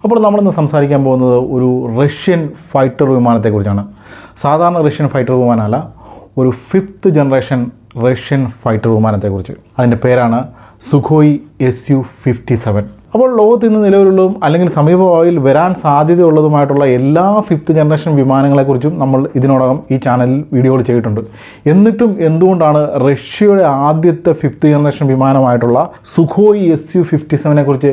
അപ്പോൾ നമ്മളിന്ന് സംസാരിക്കാൻ പോകുന്നത് ഒരു റഷ്യൻ ഫൈറ്റർ വിമാനത്തെക്കുറിച്ചാണ്. സാധാരണ റഷ്യൻ ഫൈറ്റർ വിമാനമല്ല, ഒരു 5th ജനറേഷൻ റഷ്യൻ ഫൈറ്റർ വിമാനത്തെക്കുറിച്ച്. അതിൻ്റെ പേരാണ് സുഖോയ് Su-57. അപ്പോൾ ലോകത്ത് ഇന്ന് നിലവിലുള്ളതും അല്ലെങ്കിൽ സമീപഭാവിയിൽ വരാൻ സാധ്യതയുള്ളതുമായിട്ടുള്ള എല്ലാ 5th ജനറേഷൻ വിമാനങ്ങളെക്കുറിച്ചും നമ്മൾ ഇതിനോടകം ഈ ചാനലിൽ വീഡിയോകൾ ചെയ്തിട്ടുണ്ട്. എന്നിട്ടും എന്തുകൊണ്ടാണ് റഷ്യയുടെ ആദ്യത്തെ 5th ജനറേഷൻ വിമാനമായിട്ടുള്ള സുഖോയ് Su-57 കുറിച്ച്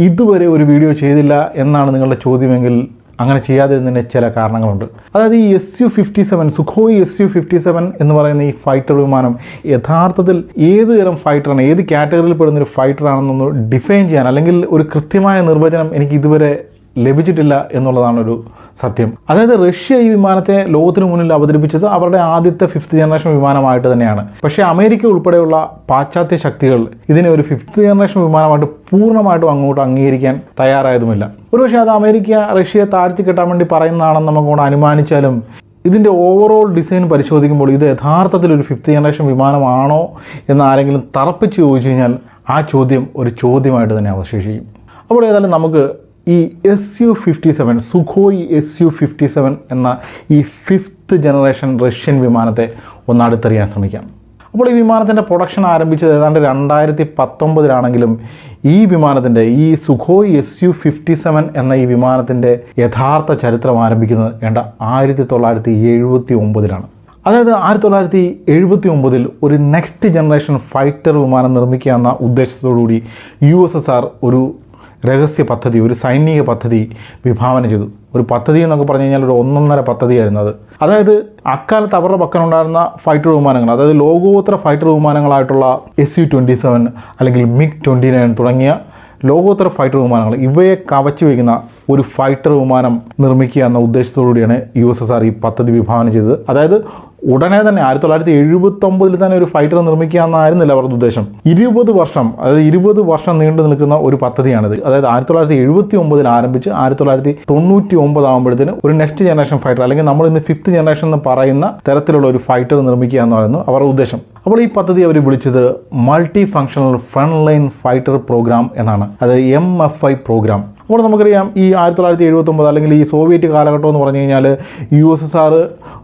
ഇതുവരെ ഒരു വീഡിയോ ചെയ്തില്ല എന്നാണ് നിങ്ങളുടെ ചോദ്യമെങ്കിൽ അങ്ങനെ ചെയ്യാതിരുന്നതിന് ചില കാരണങ്ങളുണ്ട്. അതായത് ഈ Su-57 സുഖോയ് Su-57 എന്ന് പറയുന്ന ഈ ഫൈറ്റർ വിമാനം യഥാർത്ഥത്തിൽ ഏത് തരം ഫൈറ്ററാണ്, ഏത് കാറ്റഗറിയിൽ പെടുന്നൊരു ഫൈറ്ററാണെന്നൊന്ന് ഡിഫൈൻ ചെയ്യാൻ അല്ലെങ്കിൽ ഒരു കൃത്യമായ നിർവചനം എനിക്ക് ഇതുവരെ ലഭിച്ചിട്ടില്ല എന്നുള്ളതാണ് ഒരു സത്യം. അതായത് റഷ്യ ഈ വിമാനത്തെ ലോകത്തിന് മുന്നിൽ അവതരിപ്പിച്ചത് അവരുടെ ആദ്യത്തെ 5th ജനറേഷൻ വിമാനമായിട്ട് തന്നെയാണ്. പക്ഷേ അമേരിക്ക ഉൾപ്പെടെയുള്ള പാശ്ചാത്യ ശക്തികൾ ഇതിനെ ഒരു 5th ജനറേഷൻ വിമാനമായിട്ട് പൂർണ്ണമായിട്ടും അങ്ങോട്ട് അംഗീകരിക്കാൻ തയ്യാറായതുമില്ല. ഒരുപക്ഷെ അത് അമേരിക്ക റഷ്യയെ താഴ്ത്തി കെട്ടാൻ വേണ്ടി പറയുന്നതാണെന്ന് നമുക്കോട് അനുമാനിച്ചാലും ഇതിൻ്റെ ഓവറോൾ ഡിസൈൻ പരിശോധിക്കുമ്പോൾ ഇത് യഥാർത്ഥത്തിൽ ഒരു 5th ജനറേഷൻ വിമാനമാണോ എന്ന് ആരെങ്കിലും തറപ്പിച്ച് ചോദിച്ചു കഴിഞ്ഞാൽ ആ ചോദ്യം ഒരു ചോദ്യമായിട്ട് തന്നെ അവശേഷിക്കും. അപ്പോൾ ഏതായാലും നമുക്ക് ഈ Su-57 സുഖോയ് Su-57 എന്ന ഈ 5th ജനറേഷൻ റഷ്യൻ വിമാനത്തെ ഒന്ന് അടുത്തറിയാൻ ശ്രമിക്കാം. അപ്പോൾ ഈ വിമാനത്തിൻ്റെ പ്രൊഡക്ഷൻ ആരംഭിച്ചത് ഏതാണ്ട് 2019 ഈ വിമാനത്തിൻ്റെ ഈ സുഖോയ് Su-57 എന്ന ഈ വിമാനത്തിൻ്റെ യഥാർത്ഥ ചരിത്രം ആരംഭിക്കുന്നത് 1979. അതായത് 1979 ഒരു നെക്സ്റ്റ് ജനറേഷൻ ഫൈറ്റർ വിമാനം നിർമ്മിക്കുക എന്ന ഉദ്ദേശത്തോടുകൂടി USSR ഒരു രഹസ്യ പദ്ധതി, ഒരു സൈനിക പദ്ധതി വിഭാവന ചെയ്തു. ഒരു പദ്ധതി എന്നൊക്കെ പറഞ്ഞു കഴിഞ്ഞാൽ ഒരു 1.5 പദ്ധതിയായിരുന്നു അത്. അതായത് അക്കാലത്ത് അവരുടെ പക്കലുണ്ടായിരുന്ന ഫൈറ്റർ വിമാനങ്ങൾ, അതായത് ലോകോത്തര ഫൈറ്റർ വിമാനങ്ങളായിട്ടുള്ള Su-27 അല്ലെങ്കിൽ MiG-29 തുടങ്ങിയ ലോകോത്തര ഫൈറ്റർ വിമാനങ്ങൾ, ഇവയെ കവച്ചു വയ്ക്കുന്ന ഒരു ഫൈറ്റർ വിമാനം നിർമ്മിക്കുക എന്ന ഉദ്ദേശത്തോടുകൂടിയാണ് USSR ഈ പദ്ധതി വിഭാവന ചെയ്തത്. അതായത് ഉടനെ തന്നെ 1979 തന്നെ ഒരു ഫൈറ്റർ നിർമ്മിക്കുക എന്നായിരുന്നില്ല അവരുടെ ഉദ്ദേശം. 20 വർഷം നീണ്ടു നിൽക്കുന്ന ഒരു പദ്ധതിയാണിത്. അതായത് 1979 ആരംഭിച്ച് 1999 ആകുമ്പോഴത്തേന് ഒരു നെക്സ്റ്റ് ജനറേഷൻ ഫൈറ്റർ, അല്ലെങ്കിൽ നമ്മൾ ഇന്ന് 5th ജനറേഷൻ എന്ന് പറയുന്ന തരത്തിലുള്ള ഒരു ഫൈറ്റർ നിർമ്മിക്കുക എന്നായിരുന്നു അവരുടെ ഉദ്ദേശം. അപ്പോൾ ഈ പദ്ധതി അവർ വിളിച്ചത് multi functional front line fighter programme എന്നാണ്, അതായത് MFI പ്രോഗ്രാം. അപ്പോൾ നമുക്കറിയാം ഈ 1979 അല്ലെങ്കിൽ ഈ സോവിയറ്റ് കാലഘട്ടം എന്ന് പറഞ്ഞു കഴിഞ്ഞാൽ USSR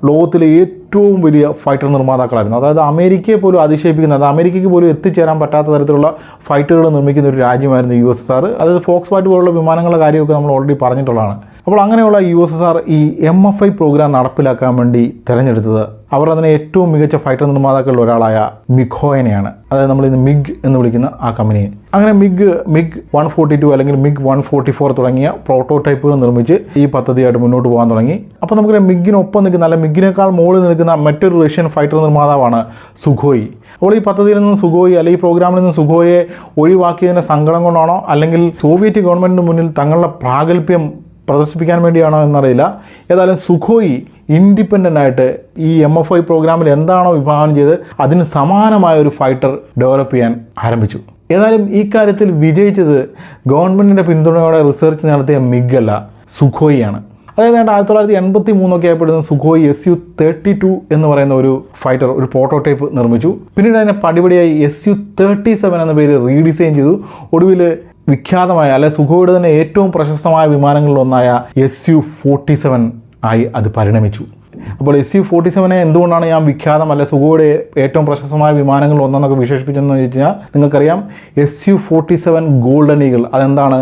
ലോകത്തിലെ ഏറ്റവും വലിയ ഫൈറ്റർ നിർമ്മാതാക്കളായിരുന്നു. അതായത് അമേരിക്കയെ പോലും അതിശയിപ്പിക്കുന്നത്, അമേരിക്കയ്ക്ക് പോലും എത്തിച്ചേരാൻ പറ്റാത്ത തരത്തിലുള്ള ഫൈറ്ററുകൾ നിർമ്മിക്കുന്ന ഒരു രാജ്യമായിരുന്നു USSR. അതായത് ഫോക്സ് ഫൈറ്റ് പോലുള്ള വിമാനങ്ങളുടെ കാര്യമൊക്കെ നമ്മൾ ഓൾറെഡി പറഞ്ഞിട്ടുള്ളതാണ്. അപ്പോൾ അങ്ങനെയുള്ള USSR ഈ MFI പ്രോഗ്രാം നടപ്പിലാക്കാൻ വേണ്ടി തിരഞ്ഞെടുത്തത് അവർ അതിനെ ഏറ്റവും മികച്ച ഫൈറ്റർ നിർമ്മാതാക്കളിൽ ഒരാളായ മിഖോയനെയാണ്. അതായത് നമ്മൾ ഇന്ന് MiG എന്ന് വിളിക്കുന്ന ആ കമ്പനിയെ. അങ്ങനെ MiG-142 അല്ലെങ്കിൽ MiG-144 തുടങ്ങിയ പ്രോട്ടോടൈപ്പുകൾ നിർമ്മിച്ച് ഈ പദ്ധതിയായിട്ട് മുന്നോട്ട് പോകാൻ തുടങ്ങി. അപ്പോൾ നമുക്ക് MiG-നൊപ്പം നിൽക്കുന്ന, അല്ല MiG-നേക്കാൾ മുകളിൽ നിൽക്കുന്ന മറ്റൊരു റഷ്യൻ ഫൈറ്റർ നിർമ്മാതാവാണ് സുഖോയ്. അപ്പോൾ ഈ പദ്ധതിയിൽ നിന്ന് സുഖോയ്, അല്ലെങ്കിൽ ഈ പ്രോഗ്രാമിൽ നിന്ന് സുഖോയെ ഒഴിവാക്കിയതിൻ്റെ സങ്കടം കൊണ്ടാണോ അല്ലെങ്കിൽ സോവിയറ്റ് ഗവൺമെൻറ്റിന് മുന്നിൽ തങ്ങളുടെ പ്രാഗൽഭ്യം പ്രദർശിപ്പിക്കാൻ വേണ്ടിയാണോ എന്നറിയില്ല. ഏതായാലും സുഖോയ് ഇൻഡിപെൻഡൻ്റ് ആയിട്ട് ഈ MFI പ്രോഗ്രാമിൽ എന്താണോ വിഭാവനം ചെയ്ത് അതിന് സമാനമായ ഒരു ഫൈറ്റർ ഡെവലപ്പ് ചെയ്യാൻ ആരംഭിച്ചു. ഏതായാലും ഈ കാര്യത്തിൽ വിജയിച്ചത് ഗവൺമെൻറ്റിൻ്റെ പിന്തുണയോടെ റിസർച്ച് നടത്തിയ MiG അല്ല, സുഖോയിയാണ്. അതായത് 1983 ആയപ്പോഴത്തേക്കും സുഖോയ് Su-32 എന്ന് പറയുന്ന ഒരു ഫൈറ്റർ, ഒരു പ്രോട്ടോടൈപ്പ് നിർമ്മിച്ചു. പിന്നീട് അതിനെ പടിപടിയായി Su-37 എന്ന പേര് റീഡിസൈൻ ചെയ്തു. ഒടുവിൽ വിഖ്യാതമായ, അല്ലെ സുഖോയുടെ തന്നെ ഏറ്റവും പ്രശസ്തമായ വിമാനങ്ങളിലൊന്നായ Su-47 ആയി അത് പരിണമിച്ചു. അപ്പോൾ Su-47 എന്തുകൊണ്ടാണ് ഞാൻ വിഖ്യാതം, അല്ലെ സുഖോയുടെ ഏറ്റവും പ്രശസ്തമായ വിമാനങ്ങളിൽ ഒന്നെന്നൊക്കെ വിശേഷിപ്പിച്ചെന്ന് ചോദിച്ചു കഴിഞ്ഞാൽ നിങ്ങൾക്കറിയാം Su-47 ഗോൾഡൻ ഈഗിൾ. അതെന്താണ്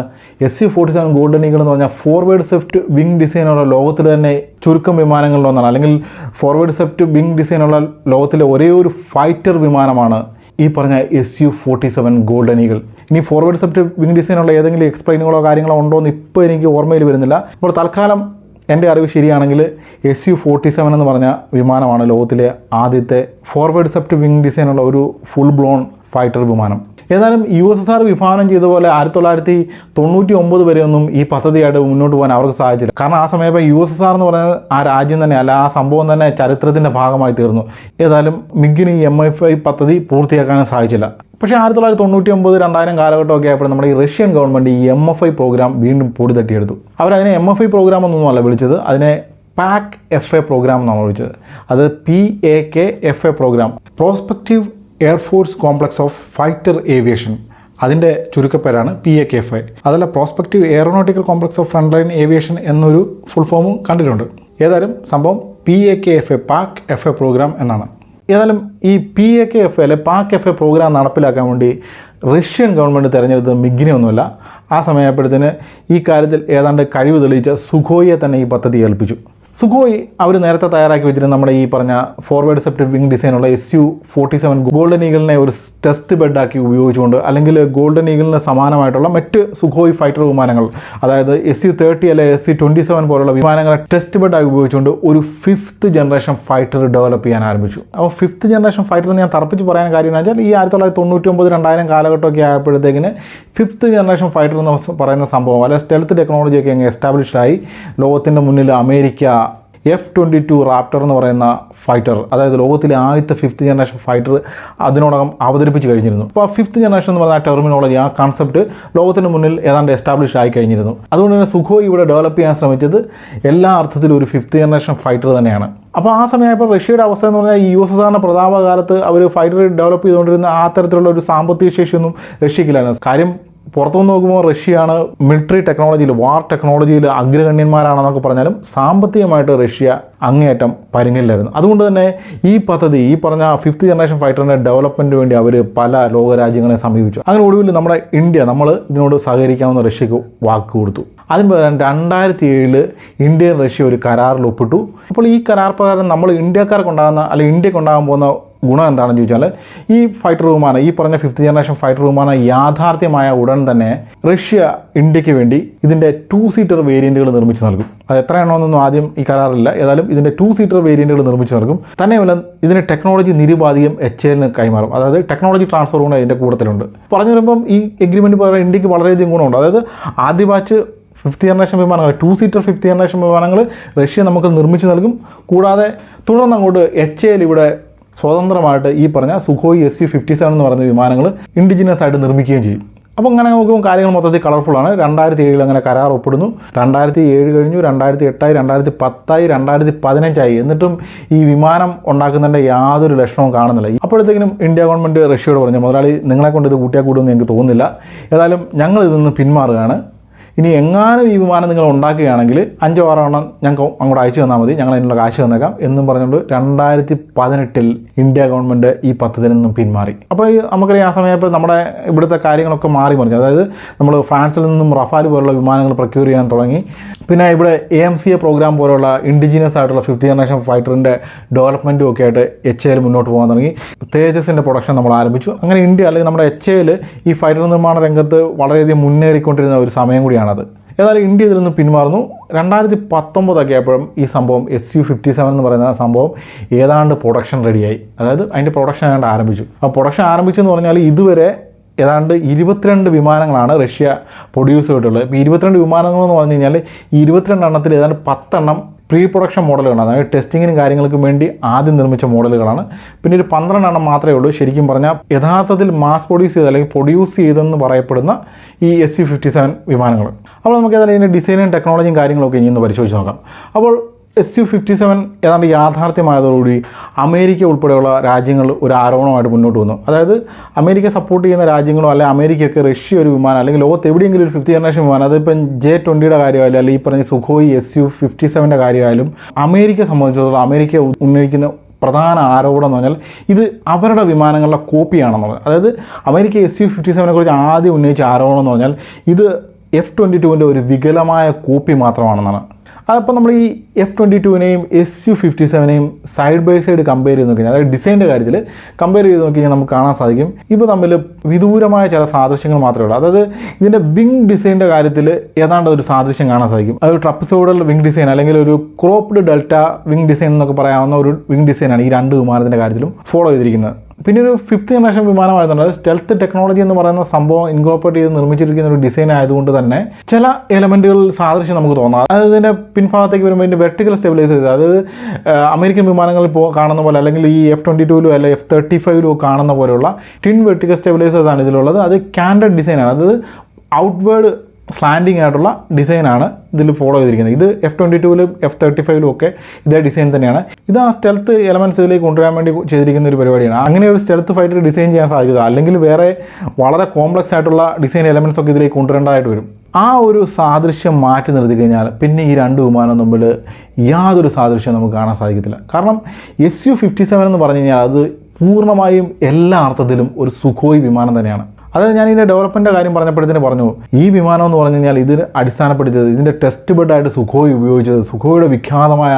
Su-47 ഗോൾഡൻ ഈഗിൾ എന്ന് പറഞ്ഞാൽ ഫോർവേഡ് സെപ്റ്റ് വിങ് ഡിസൈനുള്ള ലോകത്തിൽ തന്നെ ചുരുക്കം വിമാനങ്ങളിലൊന്നാണ്, അല്ലെങ്കിൽ ഫോർവേഡ് സെപ്റ്റ് വിങ് ഡിസൈനുള്ള ലോകത്തിലെ ഒരേ ഒരു ഫൈറ്റർ വിമാനമാണ് ഈ പറഞ്ഞ Su-47 ഗോൾഡൻ ഈഗിൾ. ഇനി ഫോർവേഡ് സെപ്റ്റ് വിങ് ഡിസൈനുള്ള ഏതെങ്കിലും എക്സ്പ്ലെയിനുകളോ കാര്യങ്ങളോ ഉണ്ടോ എന്ന് ഇപ്പോൾ എനിക്ക് ഓർമ്മയിൽ വരുന്നില്ല. അപ്പോൾ തൽക്കാലം എൻ്റെ അറിവ് ശരിയാണെങ്കിൽ Su-47 എന്ന് പറഞ്ഞ വിമാനമാണ് ലോകത്തിലെ ആദ്യത്തെ ഫോർവേഡ് സെപ്റ്റ് വിങ് ഡിസൈനുള്ള ഒരു ഫുൾ ബ്ലോൺ ഫൈറ്റർ വിമാനം. ഏതായാലും USSR വിഭാവനം ചെയ്ത പോലെ 1999 വരെയൊന്നും ഈ പദ്ധതിയായിട്ട് മുന്നോട്ട് പോകാൻ അവർക്ക് സാധിച്ചില്ല. കാരണം ആ സമയം USSR എന്ന് പറയുന്നത് ആ രാജ്യം തന്നെ, അല്ല ആ സംഭവം തന്നെ ചരിത്രത്തിൻ്റെ ഭാഗമായി തീർന്നു. ഏതായാലും MiG-ന് ഈ MFI പദ്ധതി പൂർത്തിയാക്കാനും സാധിച്ചില്ല. പക്ഷേ 1999, 2000 കാലഘട്ടമൊക്കെ ആയപ്പോൾ നമ്മുടെ ഈ റഷ്യൻ ഗവൺമെൻറ് ഈ MFI പ്രോഗ്രാം വീണ്ടും പൊടി തട്ടിയെടുത്തു. അവരതിനെ MFI പ്രോഗ്രാം ഒന്നുമല്ല വിളിച്ചത്, അതിനെ PAK-FA പ്രോഗ്രാം എന്നാണ് വിളിച്ചത്. അത് PAK-FA programme, prospective air force complex of fighter aviation, അതിൻ്റെ ചുരുക്കപ്പേരാണ് PAKFA. അതല്ല prospective aeronautical complex of front line aviation എന്നൊരു ഫുൾ ഫോമും കണ്ടിട്ടുണ്ട്. ഏതായാലും സംഭവം PAKFA PAK-FA പ്രോഗ്രാം എന്നാണ്. ഏതായാലും ഈ PAKFA അല്ലെ PAK-FA പ്രോഗ്രാം നടപ്പിലാക്കാൻ വേണ്ടി റഷ്യൻ ഗവൺമെൻറ് തിരഞ്ഞെടുത്തത് മിഗിനെ ഒന്നുമല്ല. ആ സമയപ്പോഴത്തേന് ഈ കാര്യത്തിൽ ഏതാണ്ട് കഴിവ് തെളിയിച്ച സുഖോയിയെ തന്നെ ഈ പദ്ധതി ഏൽപ്പിച്ചു. സുഖോയ് അവർ നേരത്തെ തയ്യാറാക്കി വെച്ചിരുന്ന നമ്മുടെ ഈ പറഞ്ഞ ഫോർവേഡ് സെപ്റ്റഡ് വിങ് ഡിസൈനുള്ള Su-47 ഗോൾഡൻ ഈഗിളിനെ ഒരു ടെസ്റ്റ് ബെഡാക്കി ഉപയോഗിച്ചുകൊണ്ട്, അല്ലെങ്കിൽ ഗോൾഡൻ ഈഗിളിന് സമാനമായിട്ടുള്ള മറ്റ് സുഖോയ് ഫൈറ്റർ വിമാനങ്ങൾ, അതായത് Su-30 അല്ലെ Su-27 പോലുള്ള വിമാനങ്ങളെ ടെസ്റ്റ് ബെഡാക്കി ഉപയോഗിച്ചുകൊണ്ട് ഒരു 5th ജനറേഷൻ ഫൈറ്റർ ഡെവലപ്പ് ചെയ്യാൻ ആരംഭിച്ചു. അപ്പോൾ 5th ജനറേഷൻ ഫൈറ്റർ ഞാൻ തറപ്പിച്ച് പറയാൻ കാര്യം എന്ന് വെച്ചാൽ ഈ 1999-2000 കാലഘട്ടമൊക്കെ ആയപ്പോഴത്തേക്കിന് 5th ജനറേഷൻ ഫൈറ്റർ എന്ന് പറയുന്ന സംഭവം, അല്ലെങ്കിൽ സ്റ്റെൽത്ത് ടെക്നോളജിയൊക്കെ അങ്ങ് എസ്റ്റാബ്ലിഷ്ഡ് ആയി. ലോകത്തിൻ്റെ മുന്നിൽ അമേരിക്ക F-22 റാപ്റ്റർ എന്ന് പറയുന്ന ഫൈറ്റർ, അതായത് ലോകത്തിലെ ആദ്യത്തെ 5th ജനറേഷൻ ഫൈറ്റർ അതിനോടകം അവതരിപ്പിച്ച് കഴിഞ്ഞിരുന്നു. അപ്പോൾ ആ 5th ജനറേഷൻ എന്ന് പറയുന്ന ടെർമിനോളജി, ആ കൺസെപ്റ്റ് ലോകത്തിന് മുന്നിൽ ഏതാണ്ട് എസ്റ്റാബ്ലിഷ് ആയി കഴിഞ്ഞിരുന്നു. അതുകൊണ്ട് തന്നെ സുഖോയ് ഇവിടെ ഡെവലപ്പ് ചെയ്യാൻ ശ്രമിച്ചത് എല്ലാ അർത്ഥത്തിലും ഒരു 5th ജനറേഷൻ ഫൈറ്റർ തന്നെയാണ്. അപ്പോൾ ആ സമയമായപ്പോൾ റഷ്യയുടെ അവസ്ഥ എന്ന് പറഞ്ഞാൽ ഈ USSRന്റെ പ്രതാപകാലത്ത് അവർ ഫൈറ്റർ ഡെവലപ്പ് ചെയ്തുകൊണ്ടിരുന്ന ആ തരത്തിലുള്ള ഒരു സാമ്പത്തിക ശേഷിയൊന്നും റഷ്യക്കില്ലായിരുന്നു. കാര്യം പുറത്തുനിന്ന് നോക്കുമ്പോൾ റഷ്യയാണ് മിലിറ്ററി ടെക്നോളജിയിൽ, വാർ ടെക്നോളജിയിൽ അഗ്രഗണ്യന്മാരാണെന്നൊക്കെ പറഞ്ഞാലും സാമ്പത്തികമായിട്ട് റഷ്യ അങ്ങേയറ്റം പരുങ്ങലിലായിരുന്നു. അതുകൊണ്ട് തന്നെ ഈ പദ്ധതി, ഈ പറഞ്ഞ 5th ജനറേഷൻ ഫൈറ്ററിൻ്റെ ഡെവലപ്മെൻറ്റിന് വേണ്ടി അവർ പല ലോകരാജ്യങ്ങളെ സമീപിച്ചു. അങ്ങനെ ഒടുവിൽ നമ്മുടെ ഇന്ത്യ നമ്മൾ ഇതിനോട് സഹകരിക്കാമെന്ന് റഷ്യക്ക് വാക്ക് കൊടുത്തു. അതിന് പകരം 2007 ഇന്ത്യയും റഷ്യ ഒരു കരാറിൽ ഒപ്പിട്ടു. അപ്പോൾ ഈ കരാർ പ്രകാരം നമ്മൾ ഇന്ത്യക്കാർക്കുണ്ടാകുന്ന, അല്ലെങ്കിൽ ഇന്ത്യക്കുണ്ടാകാൻ പോകുന്ന ഗുണം എന്താണെന്ന് ചോദിച്ചാൽ, ഈ ഫൈറ്റർ വിമാനം, ഈ പറഞ്ഞ 5th ജനറേഷൻ ഫൈറ്റർ വിമാനം യാഥാർത്ഥ്യമായ ഉടൻ തന്നെ റഷ്യ ഇന്ത്യക്ക് വേണ്ടി ഇതിൻ്റെ 2-സീറ്റർ വേരിയൻറ്റുകൾ നിർമ്മിച്ച് നൽകും. അത് എത്ര എണ്ണമെന്നൊന്നും ആദ്യം ഈ കരാറില്ല. ഏതായാലും ഇതിൻ്റെ 2-സീറ്റർ വേരിയൻറ്റുകൾ നിർമ്മിച്ച് നൽകും. തന്നെയുമല്ല ഇതിൻ്റെ ടെക്നോളജി നിരുപാധികം HALന് കൈമാറും. അതായത് ടെക്നോളജി ട്രാൻസ്ഫർ കൂടെ ഇതിൻ്റെ കൂട്ടത്തിലുണ്ട്. പറഞ്ഞു വരുമ്പം ഈ എഗ്രിമെൻറ്റ് പ്രകാരം ഇന്ത്യക്ക് വളരെയധികം ഗുണമുണ്ട്. അതായത് ആദ്യ ബാച്ച് 5th ജനറേഷൻ വിമാനങ്ങൾ, 2-സീറ്റർ 5th ജനറേഷൻ വിമാനങ്ങൾ റഷ്യ നമുക്ക് നിർമ്മിച്ച് നൽകും. കൂടാതെ തുടർന്ന് അങ്ങോട്ട് HAL ഇവിടെ സ്വതന്ത്രമായിട്ട് ഈ പറഞ്ഞ സുഖോയ് Su-57 എന്ന് പറയുന്ന വിമാനങ്ങൾ ഇൻഡിജിനസ് ആയിട്ട് നിർമ്മിക്കുകയും ചെയ്യും. അപ്പോൾ അങ്ങനെ നോക്കുമ്പോൾ കാര്യങ്ങൾ മൊത്തത്തിൽ കളർഫുള്ളാണ്. 2007 അങ്ങനെ കരാർ ഒപ്പിടുന്നു. 2007 കഴിഞ്ഞു, 2008 2010 2015 എന്നിട്ടും ഈ വിമാനം ഉണ്ടാക്കുന്നതിൻ്റെ യാതൊരു ലക്ഷണവും കാണുന്നില്ല. അപ്പോഴത്തേക്കിനും ഇന്ത്യ ഗവൺമെൻറ് റഷ്യയോട് പറഞ്ഞു, മുതലാളി നിങ്ങളെ കൊണ്ട് ഇത് കൂട്ടിയാൽ കൂടുമെന്ന് എനിക്ക് തോന്നുന്നില്ല, ഏതായാലും ഞങ്ങൾ ഇതിൽ നിന്ന് പിന്മാറുകയാണ്. ഇനി എങ്ങാനും ഈ വിമാനം നിങ്ങൾ ഉണ്ടാക്കുകയാണെങ്കിൽ 5-6 എണ്ണം ഞങ്ങൾക്ക് അങ്ങോട്ട് അയച്ചു തന്നാൽ മതി, ഞങ്ങൾ അതിനുള്ള കാശ് തന്നേക്കാം എന്നും പറഞ്ഞുകൊണ്ട് 2018 ഇന്ത്യ ഗവൺമെൻറ് ഈ പദ്ധതിയിൽ നിന്നും പിന്മാറി. അപ്പോൾ നമുക്കറിയാം ആ സമയത്ത് നമ്മുടെ ഇവിടുത്തെ കാര്യങ്ങളൊക്കെ മാറി മറിഞ്ഞു. അതായത് നമ്മൾ ഫ്രാൻസിൽ നിന്നും റഫാൽ പോലുള്ള വിമാനങ്ങൾ പ്രൊക്യൂർ ചെയ്യാൻ തുടങ്ങി. പിന്നെ ഇവിടെ AMCA പ്രോഗ്രാം പോലുള്ള ഇൻഡിജിനസ് ആയിട്ടുള്ള 5th ജനറേഷൻ ഫൈറ്ററിൻ്റെ ഡെവലപ്മെൻറ്റും ഒക്കെ ആയിട്ട് HAL മുന്നോട്ട് പോകാൻ തുടങ്ങി. തേജസിൻ്റെ പ്രൊഡക്ഷൻ നമ്മൾ ആരംഭിച്ചു. അങ്ങനെ ഇന്ത്യ, അല്ലെങ്കിൽ നമ്മുടെ HAL ഈ ഫൈറ്റർ നിർമ്മാണ രംഗത്ത് വളരെയധികം മുന്നേറിക്കൊണ്ടിരുന്ന ഒരു സമയം കൂടിയാണത്. ഏതായാലും ഇന്ത്യ ഇതിൽ നിന്ന് പിന്മാറുന്നു. 2019 ഒക്കെ ആയപ്പോഴും ഈ സംഭവം Su-57 എന്ന് പറയുന്ന സംഭവം ഏതാണ്ട് പ്രൊഡക്ഷൻ റെഡിയായി. അതായത് അതിൻ്റെ പ്രൊഡക്ഷൻ ഏതാണ്ട് ആരംഭിച്ചു. ആ പ്രൊഡക്ഷൻ ആരംഭിച്ചെന്ന് പറഞ്ഞാൽ ഇതുവരെ ഏതാണ്ട് 22 വിമാനങ്ങളാണ് റഷ്യ പ്രൊഡ്യൂസ് ചെയ്തിട്ടുള്ളത്. ഇപ്പോൾ 22 വിമാനങ്ങൾ എന്ന് പറഞ്ഞു കഴിഞ്ഞാൽ ഈ 22 എണ്ണത്തിൽ ഏതാണ്ട് 10 എണ്ണം പ്രീ പ്രൊഡക്ഷൻ മോഡലുകളാണ്. അതായത് ടെസ്റ്റിങ്ങിനും കാര്യങ്ങൾക്കും വേണ്ടി ആദ്യം നിർമ്മിച്ച മോഡലുകളാണ്. പിന്നെ ഒരു 12 എണ്ണം മാത്രമേ ഉള്ളൂ ശരിക്കും പറഞ്ഞാൽ യഥാർത്ഥത്തിൽ മാസ് പ്രൊഡ്യൂസ് ചെയ്ത്, അല്ലെങ്കിൽ പ്രൊഡ്യൂസ് ചെയ്തെന്ന് പറയപ്പെടുന്ന ഈ Su-57 വിമാനങ്ങൾ. അപ്പോൾ നമുക്ക് ഏതായാലും ഇതിൻ്റെ ഡിസൈനും ടെക്നോളജിയും കാര്യങ്ങളൊക്കെ ഇനി ഒന്ന് പരിശോധിച്ച് നോക്കാം. അപ്പോൾ Su-57 ഏതാണ്ട് യാഥാർത്ഥ്യമായതോടുകൂടി അമേരിക്ക ഉൾപ്പെടെയുള്ള രാജ്യങ്ങൾ ഒരു ആരോപണമായിട്ട് മുന്നോട്ട് വന്നു. അതായത് അമേരിക്ക സപ്പോർട്ട് ചെയ്യുന്ന രാജ്യങ്ങളോ, അല്ലെങ്കിൽ അമേരിക്കയൊക്കെ റഷ്യ ഒരു വിമാനം, അല്ലെങ്കിൽ ലോകത്ത് എവിടെയെങ്കിലും ഒരു 5th ജനറേഷൻ വിമാനം, അതിപ്പം J-20യുടെ കാര്യമായാലും, അല്ലെങ്കിൽ ഈ പറഞ്ഞ സുഖോയ് Su-57ൻ്റെ കാര്യമായാലും, അമേരിക്കയെ സംബന്ധിച്ചിടത്തോളം അമേരിക്ക ഉന്നയിക്കുന്ന പ്രധാന ആരോപണം എന്ന് പറഞ്ഞാൽ ഇത് അവരുടെ വിമാനങ്ങളുടെ കോപ്പിയാണെന്നുള്ളത്. അതായത് അമേരിക്ക Su-57നെ കുറിച്ച് ആദ്യം ഉന്നയിച്ച ആരോപണം എന്ന് പറഞ്ഞാൽ ഇത് F-22ൻ്റെ ഒരു വികലമായ കോപ്പി മാത്രമാണെന്നാണ്. അതപ്പോൾ നമ്മൾ ഈ F-22നെയും Su-57നെയും സൈഡ് ബൈ സൈഡ് കമ്പയർ ചെയ്ത് നോക്കിക്കഴിഞ്ഞാൽ, അതായത് ഡിസൈൻ്റെ കാര്യത്തിൽ കമ്പയർ ചെയ്ത് നോക്കിക്കഴിഞ്ഞാൽ നമുക്ക് കാണാൻ സാധിക്കും ഇപ്പോൾ തമ്മിൽ വിദൂരമായ ചില സാദൃശ്യങ്ങൾ മാത്രമേ ഉള്ളൂ. അതായത് ഇതിൻ്റെ വിങ് ഡിസൈൻ്റെ കാര്യത്തിൽ ഏതാണ്ട് ഒരു സാദൃശ്യം കാണാൻ സാധിക്കും. അതൊരു ട്രപ്പസോയിഡൽ വിങ് ഡിസൈൻ, അല്ലെങ്കിൽ ഒരു ക്രോപ്ഡ് ഡെൽറ്റ വിങ് ഡിസൈൻ എന്നൊക്കെ പറയാവുന്ന ഒരു വിങ് ഡിസൈനാണ് ഈ 2 വിമാനത്തിൻ്റെ കാര്യത്തിലും ഫോളോ ചെയ്തിരിക്കുന്നത്. പിന്നെ ഒരു 5th ജനറേഷൻ വിമാനമായതുകൊണ്ട് അത് സ്റ്റെൽത്ത് ടെക്നോളജി എന്ന് പറയുന്ന സംഭവം ഇൻകോർപ്പറേറ്റ് ചെയ്ത് നിർമ്മിച്ചിരിക്കുന്ന ഒരു ഡിസൈൻ ആയതുകൊണ്ട് തന്നെ ചില എലമെൻറ്റുകളിൽ സാദൃശ്യം നമുക്ക് തോന്നാം. അതായത് ഇതിൻ്റെ പിൻഭാഗത്തേക്ക് വരുമ്പോൾ ഇതിൻ്റെ വെർട്ടിക്കൽ സ്റ്റെബിലൈസ് ചെയ്ത്, അതായത് അമേരിക്കൻ വിമാനങ്ങളിൽ കാണുന്ന പോലെ, അല്ലെങ്കിൽ ഈ F-22ലും അല്ലെങ്കിൽ F-35ലും കാണുന്ന പോലെയുള്ള ട്വിൻ വെർട്ടിക്കൽ സ്റ്റെബിലൈസേഴ്സാണ് ഇതിലുള്ളത്. അത് ക്യാൻഡഡ് ഡിസൈനാണ്. അതായത് ഔട്ട്വേർഡ് സ്ലാൻഡിങ് ആയിട്ടുള്ള ഡിസൈനാണ് ഇതിൽ ഫോളോ ചെയ്തിരിക്കുന്നത്. ഇത് F-22ലും F-35ലും ഒക്കെ ഇതേ ഡിസൈൻ തന്നെയാണ്. ഇത് ആ സ്റ്റെൽത്ത് എലമെൻറ്റ്സ് ഇതിലേക്ക് കൊണ്ടുവരാൻ വേണ്ടി ചെയ്തിരിക്കുന്ന ഒരു പരിപാടിയാണ്. അങ്ങനെ ഒരു സ്റ്റെൽത്ത് ഫൈറ്റർ ഡിസൈൻ ചെയ്യാൻ സാധിക്കുക, അല്ലെങ്കിൽ വേറെ വളരെ കോംപ്ലക്സ് ആയിട്ടുള്ള ഡിസൈൻ എലമെൻറ്റ്സ് ഒക്കെ ഇതിലേക്ക് കൊണ്ടുവരേണ്ടതായിട്ട് വരും. ആ ഒരു സാദൃശ്യം മാറ്റി നിർത്തി കഴിഞ്ഞാൽ പിന്നെ ഈ രണ്ട് വിമാനം തമ്മിൽ യാതൊരു സാദൃശ്യം നമുക്ക് കാണാൻ സാധിക്കത്തില്ല. കാരണം Su-57 എന്ന് പറഞ്ഞു കഴിഞ്ഞാൽ അത് പൂർണ്ണമായും എല്ലാ അർത്ഥത്തിലും ഒരു സുഖോയ് വിമാനം തന്നെയാണ്. അതായത് ഞാൻ ഇതിൻ്റെ ഡെവലപ്മെൻറ്റിൻ്റെ കാര്യം പറഞ്ഞപ്പോഴത്തേന് പറഞ്ഞു, ഈ വിമാനം എന്ന് പറഞ്ഞു കഴിഞ്ഞാൽ ഇതിന് അടിസ്ഥാനപ്പെടുത്തിയത് ഇതിൻ്റെ ടെസ്റ്റ് ബെഡായിട്ട് സുഖോയ് ഉപയോഗിച്ചത് സുഖോയുടെ വിഖ്യാതമായ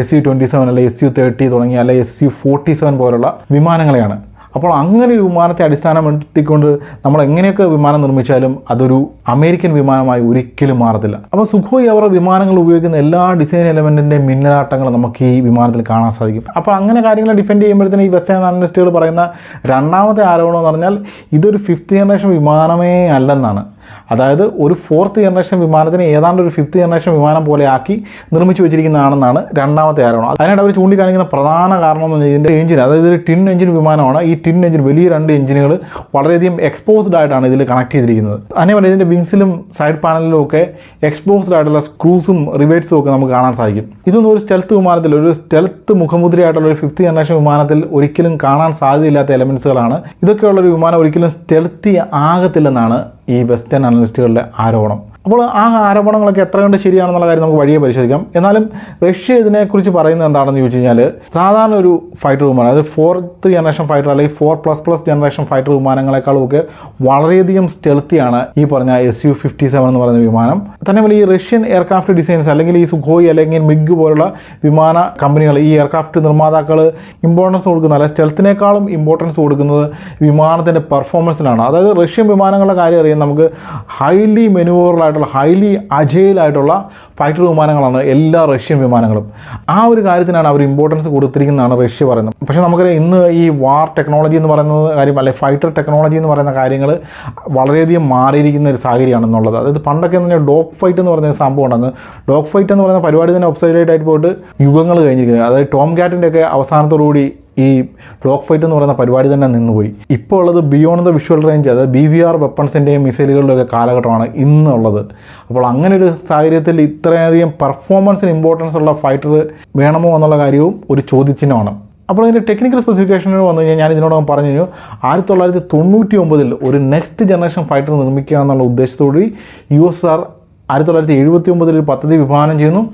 Su-27 അല്ലെ Su-30 തുടങ്ങിയ അല്ലെ Su-47 പോലുള്ള വിമാനങ്ങളെയാണ്. അപ്പോൾ അങ്ങനെ ഒരു വിമാനത്തെ അടിസ്ഥാനപ്പെടുത്തിക്കൊണ്ട് നമ്മൾ എങ്ങനെയൊക്കെ വിമാനം നിർമ്മിച്ചാലും അതൊരു അമേരിക്കൻ വിമാനമായി ഒരിക്കലും മാറത്തില്ല. അപ്പോൾ സുഖോയ് അവരുടെ വിമാനങ്ങൾ ഉപയോഗിക്കുന്ന എല്ലാ ഡിസൈൻ എലമെൻറ്റിൻ്റെ മിന്നലാട്ടങ്ങൾ നമുക്ക് ഈ വിമാനത്തിൽ കാണാൻ സാധിക്കും. അപ്പോൾ അങ്ങനെ കാര്യങ്ങൾ ഡിഫെൻഡ് ചെയ്യുമ്പോഴത്തേന് ഈ വെസ്റ്റേൺ അനലിസ്റ്റുകൾ പറയുന്ന രണ്ടാമത്തെ ആരോപണം എന്ന് പറഞ്ഞാൽ ഇതൊരു 5th ജനറേഷൻ വിമാനമേ അല്ലെന്നാണ്. അതായത് ഒരു 4th ജനറേഷൻ വിമാനത്തിന് ഏതാണ്ട് ഒരു 5th ജനറേഷൻ വിമാനം പോലെ ആക്കി നിർമ്മിച്ചു വെച്ചിരിക്കുന്നതാണെന്നാണ് രണ്ടാമത്തെ ആരോപണം. അതിനായിട്ട് അവർ ചൂണ്ടിക്കാണിക്കുന്ന പ്രധാന കാരണം എന്ന് പറഞ്ഞാൽ ഇതിൻ്റെ എഞ്ചിൻ, അതായത് ഒരു ടിൻ എഞ്ചിൻ വിമാനമാണ്. ഈ ടിൻ എഞ്ചിൻ വലിയ 2 എഞ്ചിനുകൾ വളരെയധികം എക്സ്പോസ്ഡ് ആയിട്ടാണ് ഇതിൽ കണക്ട് ചെയ്തിരിക്കുന്നത്. അതേപോലെ ഇതിൻ്റെ വിങ്സിലും സൈഡ് പാനലിലും ഒക്കെ എക്സ്പോസ്ഡ് ആയിട്ടുള്ള സ്ക്രൂസും റിവേറ്റ്സും ഒക്കെ നമുക്ക് കാണാൻ സാധിക്കും. ഇതൊന്നും ഒരു സ്റ്റെൽത്ത് വിമാനത്തിൽ, ഒരു സ്റ്റെൽത്ത് മുഖമുദ്രയായിട്ടുള്ള ഒരു 5th ജനറേഷൻ വിമാനത്തിൽ ഒരിക്കലും കാണാൻ സാധ്യതയില്ലാത്ത എലമെൻറ്റ്സുകളാണ്. ഇതൊക്കെയുള്ളൊരു വിമാനം ഒരിക്കലും സ്റ്റെൽത്തി ആകത്തില്ലെന്നാണ് ഈ വെസ്റ്റേൺ അനലിസ്റ്റുകളുടെ ആരോപണം. അപ്പോൾ ആ ആരോപണങ്ങളൊക്കെ എത്ര കണ്ട് ശരിയാണെന്നുള്ള കാര്യം നമുക്ക് വഴിയെ പരിശോധിക്കാം. എന്നാലും റഷ്യ ഇതിനെക്കുറിച്ച് പറയുന്നത് എന്താണെന്ന് ചോദിച്ചു കഴിഞ്ഞാൽ, സാധാരണ ഒരു ഫൈറ്റർ വിമാനം, അതായത് 4th ജനറേഷൻ ഫൈറ്റർ അല്ലെങ്കിൽ 4++ ജനറേഷൻ ഫൈറ്റർ വിമാനങ്ങളെക്കാളും ഒക്കെ വളരെയധികം സ്റ്റെൽത്തിയാണ് ഈ പറഞ്ഞ Su-57 എന്ന് പറയുന്ന വിമാനം. തന്നെപോലെ ഈ റഷ്യൻ എയർക്രാഫ്റ്റ് ഡിസൈൻസ് അല്ലെങ്കിൽ ഈ സുഖോയ് അല്ലെങ്കിൽ മിഗ് പോലുള്ള വിമാന കമ്പനികൾ, ഈ എയർക്രാഫ്റ്റ് നിർമ്മാതാക്കൾ ഇമ്പോർട്ടൻസ് കൊടുക്കുന്നത്, അല്ലെ സ്റ്റെൽത്തിനേക്കാളും ഇമ്പോർട്ടൻസ് കൊടുക്കുന്നത് വിമാനത്തിൻ്റെ പെർഫോമൻസിനാണ്. അതായത് റഷ്യൻ വിമാനങ്ങളുടെ കാര്യം അറിയാം നമുക്ക്, ഹൈലി മെനുവറബിളായിട്ടുള്ള ഹൈലി അജൈലായിട്ടുള്ള ഫൈറ്റർ വിമാനങ്ങളാണ് എല്ലാ റഷ്യൻ വിമാനങ്ങളും. ആ ഒരു കാര്യത്തിനാണ് അവർ ഇമ്പോർട്ടൻസ് കൊടുത്തിരിക്കുന്നതാണ് റഷ്യ പറയുന്നത്. പക്ഷേ നമുക്കറിയാം ഇന്ന് ഈ വാർ ടെക്നോളജി എന്ന് പറയുന്ന കാര്യം, അല്ലെങ്കിൽ ഫൈറ്റർ ടെക്നോളജി എന്ന് പറയുന്ന കാര്യങ്ങൾ വളരെയധികം മാറിയിരിക്കുന്ന ഒരു സാഹചര്യമാണെന്നുള്ളത്. അതായത് പണ്ടൊക്കെ എന്ന് പറഞ്ഞാൽ ഡോഗ് ഫൈറ്റ് എന്ന് പറയുന്ന സംഭവം ഉണ്ടെന്ന്. ഡോഗ് ഫൈറ്റ് എന്ന് പറയുന്ന പരിപാടി തന്നെ ഒബ്സൈഡായിട്ട് പോയിട്ട് യുഗങ്ങൾ കഴിഞ്ഞിരിക്കുന്നത്. അതായത് ടോം ക്യാറ്റിൻ്റെ ഒക്കെ അവസാനത്തോടുകൂടി ഈ ഡോഗ് ഫൈറ്റ് എന്ന് പറയുന്ന പരിപാടി തന്നെ നിന്നുപോയി. ഇപ്പോൾ ഉള്ളത് ബിയോണ്ട് ദ വിഷ്വൽ റേഞ്ച്, അതായത് BVR വെപ്പൺസിൻ്റെയും മിസൈലുകളുടെയൊക്കെ കാലഘട്ടമാണ് ഇന്നുള്ളത്. അപ്പോൾ അങ്ങനെ ഒരു സാഹചര്യത്തിൽ ഇത്രയധികം പെർഫോമൻസിന് ഇമ്പോർട്ടൻസ് ഉള്ള ഫൈറ്റർ വേണമോ എന്നുള്ള കാര്യവും ഒരു ചോദ്യചിഹ്നമാണ്. അപ്പോൾ ഇതിൻ്റെ ടെക്നിക്കൽ സ്പെസിഫിക്കേഷനിൽ വന്നു കഴിഞ്ഞാൽ ഞാൻ ഇതിനോടൊപ്പം പറഞ്ഞു കഴിഞ്ഞു, 1999 ഒരു നെക്സ്റ്റ് ജനറേഷൻ ഫൈറ്റർ നിർമ്മിക്കുക എന്നുള്ള ഉദ്ദേശത്തോടെ USSR 1979 പദ്ധതി വിഭാവനം ചെയ്യുന്നു.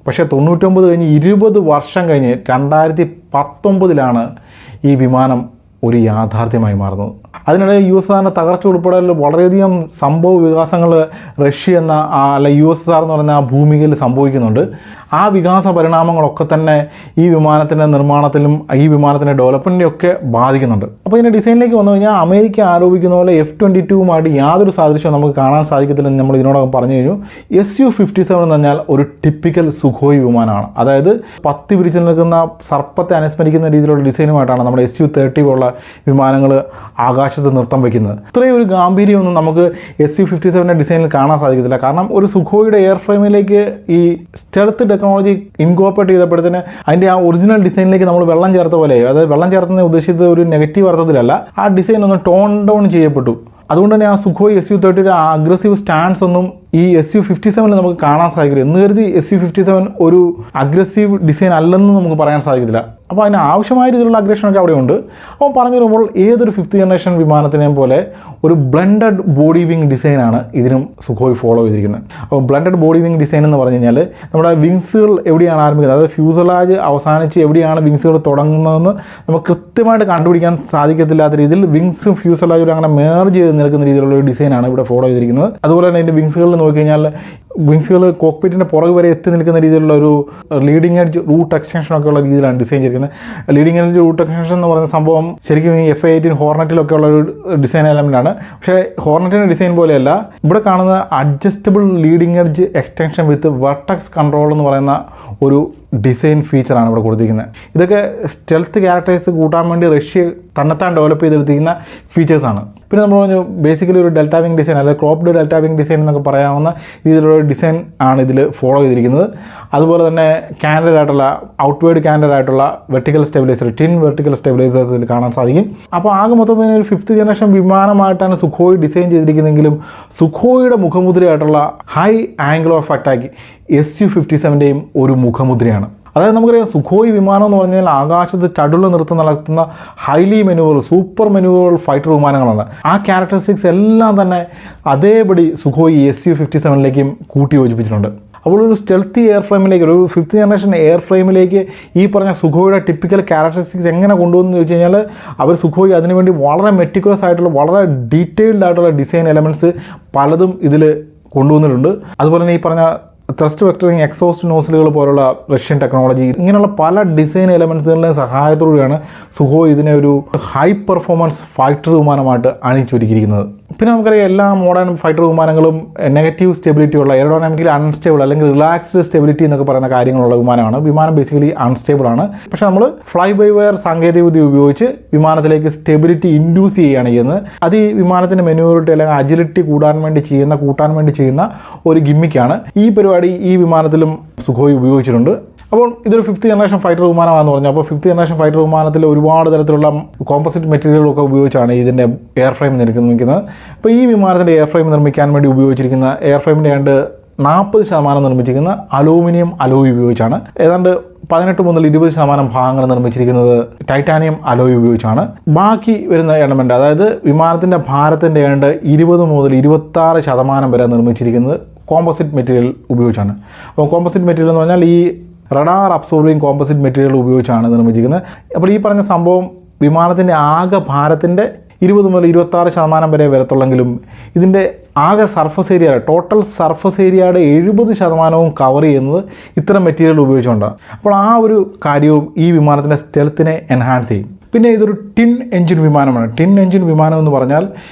പക്ഷേ 99 കഴിഞ്ഞ് 20 വർഷം കഴിഞ്ഞ് 2019 ഈ വിമാനം ഒരു യാഥാർത്ഥ്യമായി മാറുന്നത്. അതിനിടയിൽ USSRൻ്റെ തകർച്ച ഉൾപ്പെടെ വളരെയധികം സംഭവ വികാസങ്ങൾ റഷ്യ എന്ന അല്ല USSR എന്ന് പറയുന്ന ആ ഭൂമികയിൽ സംഭവിക്കുന്നുണ്ട്. ആ വികാസ പരിണാമങ്ങളൊക്കെ തന്നെ ഈ വിമാനത്തിൻ്റെ നിർമ്മാണത്തിലും ഈ വിമാനത്തിൻ്റെ ഡെവലപ്മെൻറ്റിനെയൊക്കെ ബാധിക്കുന്നുണ്ട്. അപ്പോൾ ഇതിൻ്റെ ഡിസൈനിലേക്ക് വന്നു കഴിഞ്ഞാൽ അമേരിക്ക ആരോപിക്കുന്ന പോലെ F-22വുമായിട്ട് യാതൊരു സാദൃശ്യവും നമുക്ക് കാണാൻ സാധിക്കത്തില്ലെന്ന് നമ്മൾ ഇതിനോടൊപ്പം പറഞ്ഞു കഴിഞ്ഞു. Su-57 എന്ന് പറഞ്ഞാൽ ഒരു ടിപ്പിക്കൽ സുഖോയ് വിമാനമാണ്. അതായത് പത്തി പിരിച്ചു നിൽക്കുന്ന സർപ്പത്തെ അനുസ്മരിക്കുന്ന രീതിയിലുള്ള ഡിസൈനുമായിട്ടാണ് നമ്മുടെ Su-30 പോലുള്ള വിമാനങ്ങൾ ആകാശത്ത് നൃത്തം വയ്ക്കുന്നത്. ഇത്രയും ഒരു ഗാംഭീര്യമൊന്നും നമുക്ക് Su-57ൻ്റെ ഡിസൈനിൽ കാണാൻ സാധിക്കത്തില്ല. കാരണം ഒരു സുഖോയുടെ എയർ ഫ്രെയിമിലേക്ക് ഈ സ്റ്റെൽത്ത് ടെക്നോളജി ഇൻകോർപ്പറേറ്റ് ചെയ്തപ്പോഴത്തേന് അതിൻ്റെ ആ ഒറിജിനൽ ഡിസൈനിലേക്ക് നമ്മൾ വെള്ളം ചേർത്ത പോലെ, അതായത് വെള്ളം ചേർത്തുന്ന ഉദ്ദേശിച്ചത് ഒരു നെഗറ്റീവ് അർത്ഥത്തിലല്ല, ആ ഡിസൈൻ ഒന്ന് ടോൺ ഡൗൺ ചെയ്യപ്പെട്ടു. അതുകൊണ്ട് തന്നെ ആ സുഖോയ് Su-30യുടെ ആ അഗ്രസീവ് സ്റ്റാൻസ് ഒന്നും ഈ Su-57 നമുക്ക് കാണാൻ സാധിക്കില്ല. എന്ന് കരുതി Su-57 ഒരു അഗ്രസീവ് ഡിസൈൻ അല്ലെന്ന് നമുക്ക് പറയാൻ സാധിക്കത്തില്ല. അപ്പോൾ അതിന് ആവശ്യമായ രീതിയിലുള്ള അഗ്രഷനൊക്കെ അവിടെ ഉണ്ട്. അപ്പോൾ പറഞ്ഞു വരുമ്പോൾ ഏതൊരു 5th ജനറേഷൻ വിമാനത്തിനെയും പോലെ ഒരു ബ്ലെൻഡഡ് ബോഡി വിങ് ഡിസൈനാണ് ഇതിനും സുഖോയ് ഫോളോ ചെയ്തിരിക്കുന്നത്. അപ്പോൾ ബ്ലെൻഡഡ് ബോഡി വിങ് ഡിസൈൻ എന്ന് പറഞ്ഞു കഴിഞ്ഞാൽ നമ്മുടെ വിങ്സുകൾ എവിടെയാണ് ആരംഭിക്കുന്നത്, അതായത് ഫ്യൂസലാജ് അവസാനിച്ച് എവിടെയാണ് വിങ്സുകൾ തുടങ്ങുന്നതെന്ന് നമുക്ക് കൃത്യമായിട്ട് കണ്ടുപിടിക്കാൻ സാധിക്കത്തില്ലാത്ത രീതിയിൽ വിങ്സും ഫ്യൂസലാജും അങ്ങനെ മേർജ് ചെയ്ത് നിൽക്കുന്ന രീതിയിലുള്ള ഒരു ഡിസൈനാണ് ഇവിടെ ഫോളോ ചെയ്തിരിക്കുന്നത്. അതുപോലെ തന്നെ ഇതിൻ്റെ വിങ്സുകളിൽ നോക്കിക്കഴിഞ്ഞാൽ വിങ്സുകൾ കോക്പിറ്റിൻ്റെ പുറകു വരെ എത്തി നിൽക്കുന്ന രീതിയിലുള്ള ഒരു ലീഡിംഗ് എഡ്ജ് റൂട്ട് എക്സ്റ്റൻഷൻ ഒക്കെ ഉള്ള രീതിയിലാണ് ഡിസൈൻ ചെയ്തിരിക്കുന്നത്. ലീഡിംഗ് എഡ്ജ് റൂട്ട് എക്സ്റ്റൻഷൻ എന്ന് പറയുന്ന സംഭവം ശരിക്കും ഈ F-18 ഹോർണറ്റിലൊക്കെ ഉള്ള ഒരു ഡിസൈൻ എലമെൻ്റാണ്. പക്ഷേ ഹോർണറ്റിൻ്റെ ഡിസൈൻ പോലെയല്ല ഇവിടെ കാണുന്ന അഡ്ജസ്റ്റബിൾ ലീഡിംഗ് എഡ്ജ് എക്സ്റ്റൻഷൻ വിത്ത് വെർട്ടക്സ് കൺട്രോൾ എന്ന് പറയുന്ന ഒരു ഡിസൈൻ ഫീച്ചറാണ് ഇവിടെ കൊടുത്തിരിക്കുന്നത്. ഇതൊക്കെ സ്റ്റെൽത്ത് ക്യാരക്ടേഴ്സ് കൂട്ടാൻ വേണ്ടി റഷ്യ തന്നെത്താൻ ഡെവലപ്പ് ചെയ്തെടുത്തിരിക്കുന്ന ഫീച്ചേഴ്സാണ്. പിന്നെ നമ്മൾ പറഞ്ഞു ബേസിക്കലി ഒരു ഡെൽറ്റ വിങ് ഡിസൈൻ, അല്ലെങ്കിൽ ക്രോപ്ഡ് ഡെൽറ്റ വിങ് ഡിസൈൻ എന്നൊക്കെ പറയാവുന്ന രീതിയിലുള്ള ഡിസൈൻ ആണ് ഇതിൽ ഫോളോ ചെയ്തിരിക്കുന്നത്. അതുപോലെ തന്നെ കാൻഡഡ് ആയിട്ടുള്ള ഔട്ട്വേർഡ് കാൻഡഡ് ആയിട്ടുള്ള vertical stabiliser, twin vertical stabilisers ഇതിൽ കാണാൻ സാധിക്കും. അപ്പോൾ ആകെ മൊത്തം ഒരു 5th ജനറേഷൻ വിമാനമായിട്ടാണ് സുഖോയ് ഡിസൈൻ ചെയ്തിരിക്കുന്നതെങ്കിലും സുഖോയുടെ മുഖമുദ്രയായിട്ടുള്ള ഹൈ ആംഗിൾ ഓഫ് അറ്റാക്ക് Su-57ൻ്റെയും ഒരു മുഖമുദ്രയാണ്. അതായത് നമുക്കറിയാം സുഖോയ് വിമാനം എന്ന് പറഞ്ഞാൽ ആകാശത്ത് ചടുല നിർത്തി നടത്തുന്ന highly manure, super manure fighter വിമാനങ്ങളാണ്. ആ ക്യാരക്ടറിസ്റ്റിക്സ് എല്ലാം തന്നെ അതേപടി സുഖോയ് Su-57ലേക്കും കൂട്ടി യോജിപ്പിച്ചിട്ടുണ്ട്. അപ്പോൾ ഒരു സ്റ്റെൽത്തി എയർ ഫ്രെയിമിലേക്ക്, ഒരു 5th ജനറേഷൻ എയർ ഫ്രെയിമിലേക്ക് ഈ പറഞ്ഞ സുഖോയുടെ ടിപ്പിക്കൽ ക്യാരക്ടറിസ്റ്റിക്സ് എങ്ങനെ കൊണ്ടുവന്നു ചോദിച്ചു കഴിഞ്ഞാൽ അവർ സുഖോയ് അതിനുവേണ്ടി വളരെ മെറ്റിക്കുലസ് ആയിട്ടുള്ള, വളരെ ഡീറ്റെയിൽഡ് ആയിട്ടുള്ള ഡിസൈൻ എലമെൻറ്റ്സ് പലതും ഇതിൽ കൊണ്ടുവന്നിട്ടുണ്ട്. അതുപോലെ തന്നെ ഈ പറഞ്ഞ ത്രസ്റ്റ് വെക്ടറിങ്, എക്സോസ്റ്റ് നോസിലുകൾ പോലുള്ള റഷ്യൻ ടെക്നോളജി, ഇങ്ങനെയുള്ള പല ഡിസൈൻ എലമെൻറ്റ്സുകളുടെ സഹായത്തോടെയാണ് സുഖോയ് ഇതിനെ ഒരു ഹൈ പെർഫോമൻസ് ഫൈറ്റർ വിമാനമായിട്ട് അണിയിച്ചൊരുക്കിയിരിക്കുന്നത്. പിന്നെ നമുക്കറിയാം എല്ലാ മോഡേൺ ഫൈറ്റർ വിമാനങ്ങളും നെഗറ്റീവ് സ്റ്റെബിലിറ്റി ഉള്ള, എയറോഡൈനാമിക്കലി അൺസ്റ്റേബിൾ അല്ലെങ്കിൽ റിലാക്സ്ഡ് സ്റ്റെബിലിറ്റി എന്നൊക്കെ പറയുന്ന കാര്യങ്ങളുള്ള വിമാനമാണ്. വിമാനം ബേസിക്കലി അൺസ്റ്റേബിൾ ആണ്. പക്ഷേ നമ്മൾ ഫ്ലൈ ബൈ വയർ സാങ്കേതികവിദ്യ ഉപയോഗിച്ച് വിമാനത്തിലേക്ക് സ്റ്റെബിലിറ്റി ഇൻഡ്യൂസ് ചെയ്യുകയാണ് ചെയ്യുന്നത്. അത് ഈ വിമാനത്തിൻ്റെ മെനുവറിറ്റി അല്ലെങ്കിൽ അജിലിറ്റി കൂട്ടാൻ വേണ്ടി ചെയ്യുന്ന ഒരു ഗിമ്മിക്കാണ്. ഈ പരിപാടി ഈ വിമാനത്തിലും സുഖോയ് ഉപയോഗിച്ചിട്ടുണ്ട്. അപ്പോൾ ഇതൊരു 5th ജനറേഷൻ ഫൈറ്റർ വിമാനമാണെന്ന് പറഞ്ഞു. അപ്പോൾ 5th ജനറേഷൻ ഫൈറ്റർ വിമാനത്തിൽ ഒരുപാട് തരത്തിലുള്ള കോമ്പോസിറ്റ് മെറ്റീരിയലുകളൊക്കെ ഉപയോഗിച്ചാണ് ഇതിൻ്റെ എയർ ഫ്രെയിം നിർമ്മിക്കുന്നത്. അപ്പോൾ ഈ വിമാനത്തിൻ്റെ എയർ ഫ്രെയിം നിർമ്മിക്കാൻ വേണ്ടി ഉപയോഗിച്ചിരിക്കുന്ന എയർ ഫ്രെയിമിൻ്റെ ഏതാണ്ട് 40% നിർമ്മിച്ചിരിക്കുന്ന അലൂമിനിയം അലോയ് ഉപയോഗിച്ചാണ്. ഏതാണ്ട് 18 മുതൽ 20% ഭാഗങ്ങൾ നിർമ്മിച്ചിരിക്കുന്നത് ടൈറ്റാനിയം അലോയ് ഉപയോഗിച്ചാണ്. ബാക്കി വരുന്ന എലമെൻ്റ്, അതായത് വിമാനത്തിൻ്റെ ഭാരത്തിൻ്റെ ഏതാണ്ട് 20 മുതൽ 26% വരെ നിർമ്മിച്ചിരിക്കുന്നത് കോമ്പോസിറ്റ് മെറ്റീരിയൽ ഉപയോഗിച്ചാണ്. അപ്പോൾ കോമ്പോസിറ്റ് മെറ്റീരിയൽ എന്ന് പറഞ്ഞാൽ ഈ റഡാർ അബ്സോർബിങ് കോമ്പോസിറ്റ് മെറ്റീരിയൽ ഉപയോഗിച്ചാണ് നിർമ്മിച്ചിരിക്കുന്നത്. അപ്പോൾ ഈ പറഞ്ഞ സംഭവം വിമാനത്തിൻ്റെ ആകെ ഭാരത്തിൻ്റെ 20 മുതൽ 26% വരെ വരത്തുള്ളെങ്കിലും ഇതിൻ്റെ ആകെ സർഫസ് ഏരിയ, ടോട്ടൽ സർഫസ് ഏരിയയുടെ 70% കവർ ചെയ്യുന്നത് ഇത്തരം മെറ്റീരിയൽ ഉപയോഗിച്ചുകൊണ്ടാണ്. അപ്പോൾ ആ ഒരു കാര്യവും ഈ വിമാനത്തിൻ്റെ സ്റ്റെൽത്തിനെ എൻഹാൻസ് ചെയ്യും. പിന്നെ ഇതൊരു ടിൻ എഞ്ചിൻ വിമാനമാണ്. ടിൻ എഞ്ചിൻ വിമാനം എന്ന് പറഞ്ഞാൽ